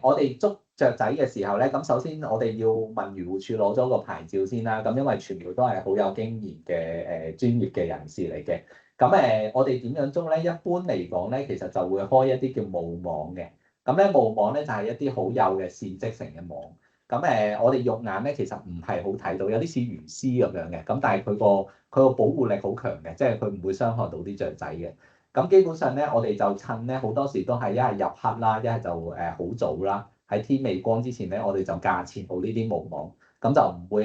S2: 我哋捉雀仔嘅時候咧，咁首先我哋要問漁護署攞咗個牌照先啦。咁因為全部都係好有經驗嘅專業嘅人士嚟嘅。咁我哋點樣捉咧？一般嚟講咧，其實就會開一啲叫霧網嘅。咁咧霧網咧就係一啲好幼嘅線織成嘅網。咁我哋肉眼咧其實唔係好睇到，有啲似魚絲咁樣嘅。咁但係佢個保護力好強嘅，即係佢唔會傷害到啲雀仔嘅。咁基本上咧，我哋就趁咧好多時都係一係入黑啦，一係就好早啦，喺天未光之前咧，我哋就架設好呢啲霧網，咁就唔會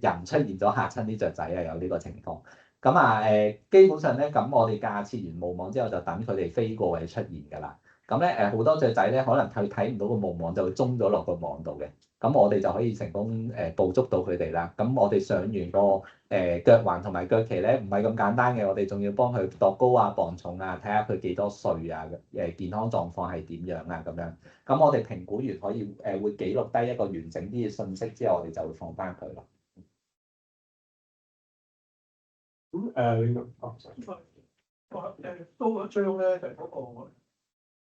S2: 人出現咗嚇親啲雀仔啊，有呢個情況。咁基本上咧，咁我哋架設完霧網之後，就等佢哋飛過或者出現㗎啦。咁咧好多雀仔咧，可能佢睇唔到個霧網，就會中咗落個網度嘅。咁我哋就可以成功捕捉到佢哋啦。咁我哋上完個腳環同埋腳鰭咧，唔係咁簡單嘅，我哋仲要幫佢度高啊、磅重啊，睇下佢幾多歲啊、健康狀況係點樣啊咁樣。咁我哋評估完可以會記錄低一個完整啲嘅信息之後，我哋就會放翻佢咯。
S1: 咁
S3: 都嗰張咧就係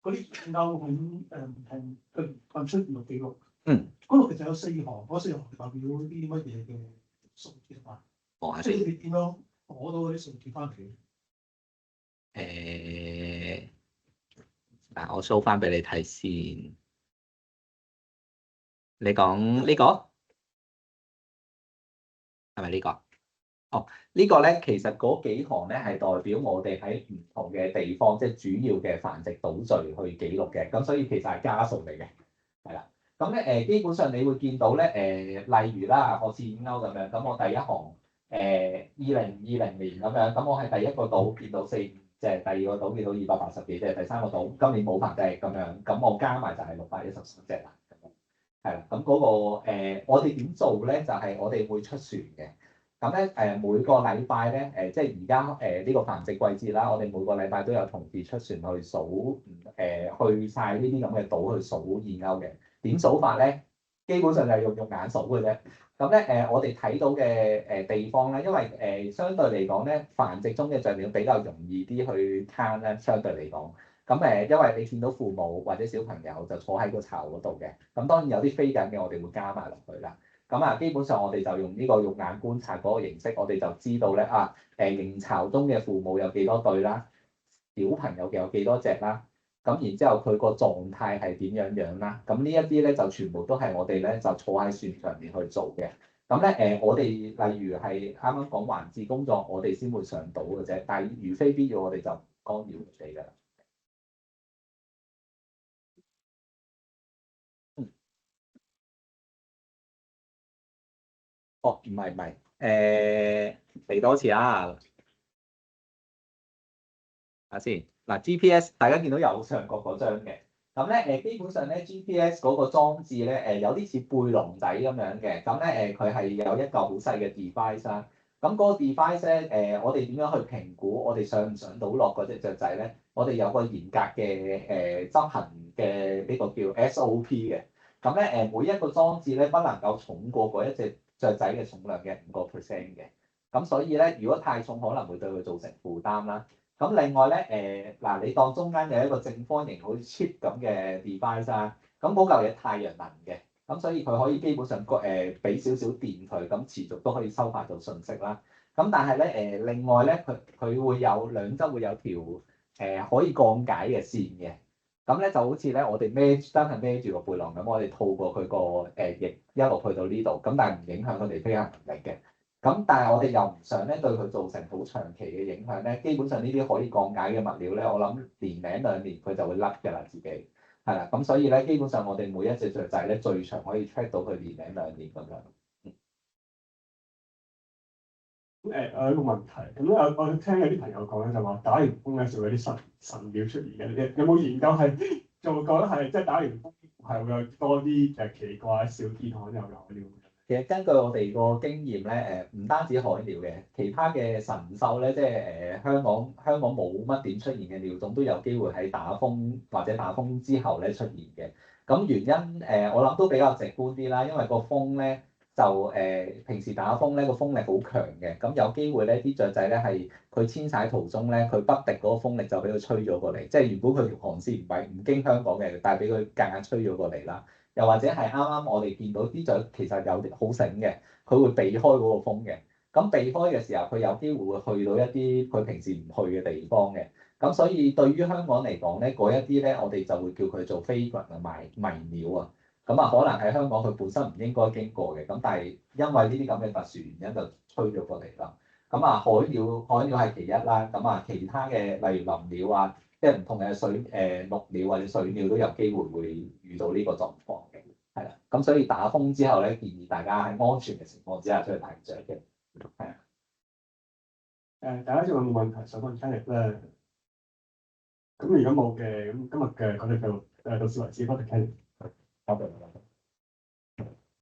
S3: 嗰啲燕鷗咁唔同嘅運出現嘅記錄。嗰度其實有4行，嗰4行代表啲乜嘢嘅數字啊？即係你點樣攞到嗰啲數字翻嚟？
S2: 嗱，我 show 翻俾你睇先。你講呢個係咪呢個？哦，呢個咧其實嗰幾行咧係代表我哋喺唔同嘅地方，即係主要嘅繁殖島嶼去記錄嘅，咁所以其實係家數嚟嘅，係啦。咁咧基本上你會見到咧例如啦，我似燕鷗咁樣，咁我第一行2020年咁樣，咁我係第一個島見到4，即係第二個島見到280幾，即係第三個島今年冇繁殖咁樣，咁我加埋就係613隻啦，咁樣係啦。咁嗰個我哋點做咧？就係我哋會出船嘅。咁咧每個禮拜咧即係而家呢個繁殖季節啦，我哋每個禮拜都有同事出船去數去晒呢啲咁嘅島去數燕鷗嘅。點數法咧？基本上就係用肉眼數嘅啫。咁咧我哋睇到嘅地方咧，因為相對嚟講咧，繁殖中嘅雀鳥比較容易啲去攤咧，相對嚟講。咁因為你見到父母或者小朋友就坐喺個巢嗰度嘅，咁當然有啲飛緊嘅，我哋會加埋落去啦。咁基本上我哋就用呢個肉眼觀察嗰個形式，我哋就知道咧營巢中嘅父母有幾多對啦，小朋友嘅有幾多隻啦，咁然之後佢個狀態係點樣啦，咁呢一啲咧就全部都係我哋咧就坐喺船上面去做嘅。咁咧我哋例如係啱啱講環志工作，我哋先會上島嘅啫，但係如非必要，我哋就唔干擾佢哋㗎啦。哦，唔係，嚟多次啊！睇下先嗱，GPS 大家見到右上角嗰張嘅，咁咧基本上咧 GPS 嗰個裝置咧有啲似背籠仔咁樣嘅，咁咧佢係有一嚿好細嘅 device 啦。咁嗰個 device 咧我哋點樣去評估我哋上唔上到落嗰隻雀仔咧？我哋有個嚴格嘅執行嘅呢個叫 SOP 嘅。咁咧每一個裝置咧不能夠重過嗰一隻雀仔嘅重量嘅5%嘅。咁所以咧，如果太重可能會對佢造成負擔啦。咁另外咧你當中間有一個正方形好似 chip 咁嘅 device 啦，咁嗰嚿嘢太陽能嘅，咁所以佢可以基本上俾少少電佢，咁持續都可以收發到信息啦。咁但係咧另外咧佢會有兩側會有條可以降解嘅線嘅，咁咧就好似咧我哋真係孭住個背囊咁，我哋套過佢個翼一路去到呢度，咁但係唔影響佢哋飛行能力嘅。咁但係我哋又唔想咧對佢造成好長期嘅影響咧，基本上呢啲可以降解嘅物料咧，我諗年零2年佢就會甩㗎啦自己。係啦，咁所以咧基本上我哋每一隻雀仔咧最長可以 track 到佢年零2年咁樣。
S1: 我有一個問題，咁咧我聽有啲朋友講咧就話打完風咧就會有啲神鳥出現嘅，你有冇研究係就覺得係即係打完風係會有多啲奇怪少見罕有嘅海鳥？
S2: 其實根據我哋個經驗咧，唔單止海鳥嘅，其他嘅神獸咧，即係香港冇乜點出現嘅鳥種，都有機會喺打風或者打風之後咧出現嘅。咁原因我諗都比較直觀啲啦，因為個風咧就平時打風咧個風力好強嘅，咁有機會咧啲雀仔咧係佢遷徙途中咧，佢北敵嗰個風力就俾佢吹咗過嚟，即係原本佢條航線唔經香港嘅，但係俾佢夾硬吹咗過嚟啦。又或者係啱啱我哋見到啲雀其實有啲好醒嘅，佢會避開嗰個風嘅。咁避開嘅時候，佢有機會會去到一啲佢平時唔去嘅地方嘅。咁所以對於香港嚟講咧，嗰一啲咧，我哋就會叫佢做飛群嘅迷鳥啊。咁啊，可能喺香港佢本身唔應該經過嘅，咁但係因為呢啲咁嘅特殊原因就吹咗過嚟啦。咁啊，海鳥係其一啦。咁啊，其他嘅例如林鳥啊。即係唔同嘅陸鳥或者水鳥都有機會會遇到呢個狀況嘅，係啦。咁所以打風之後咧，建議大家喺安全嘅情況之下出去睇雀嘅，係啊。
S1: 大家仲有冇問題想問 Kenneth 咧？咁如果冇嘅，咁今日嘅講到到此為止，多謝 Kenneth。
S2: 好嘅。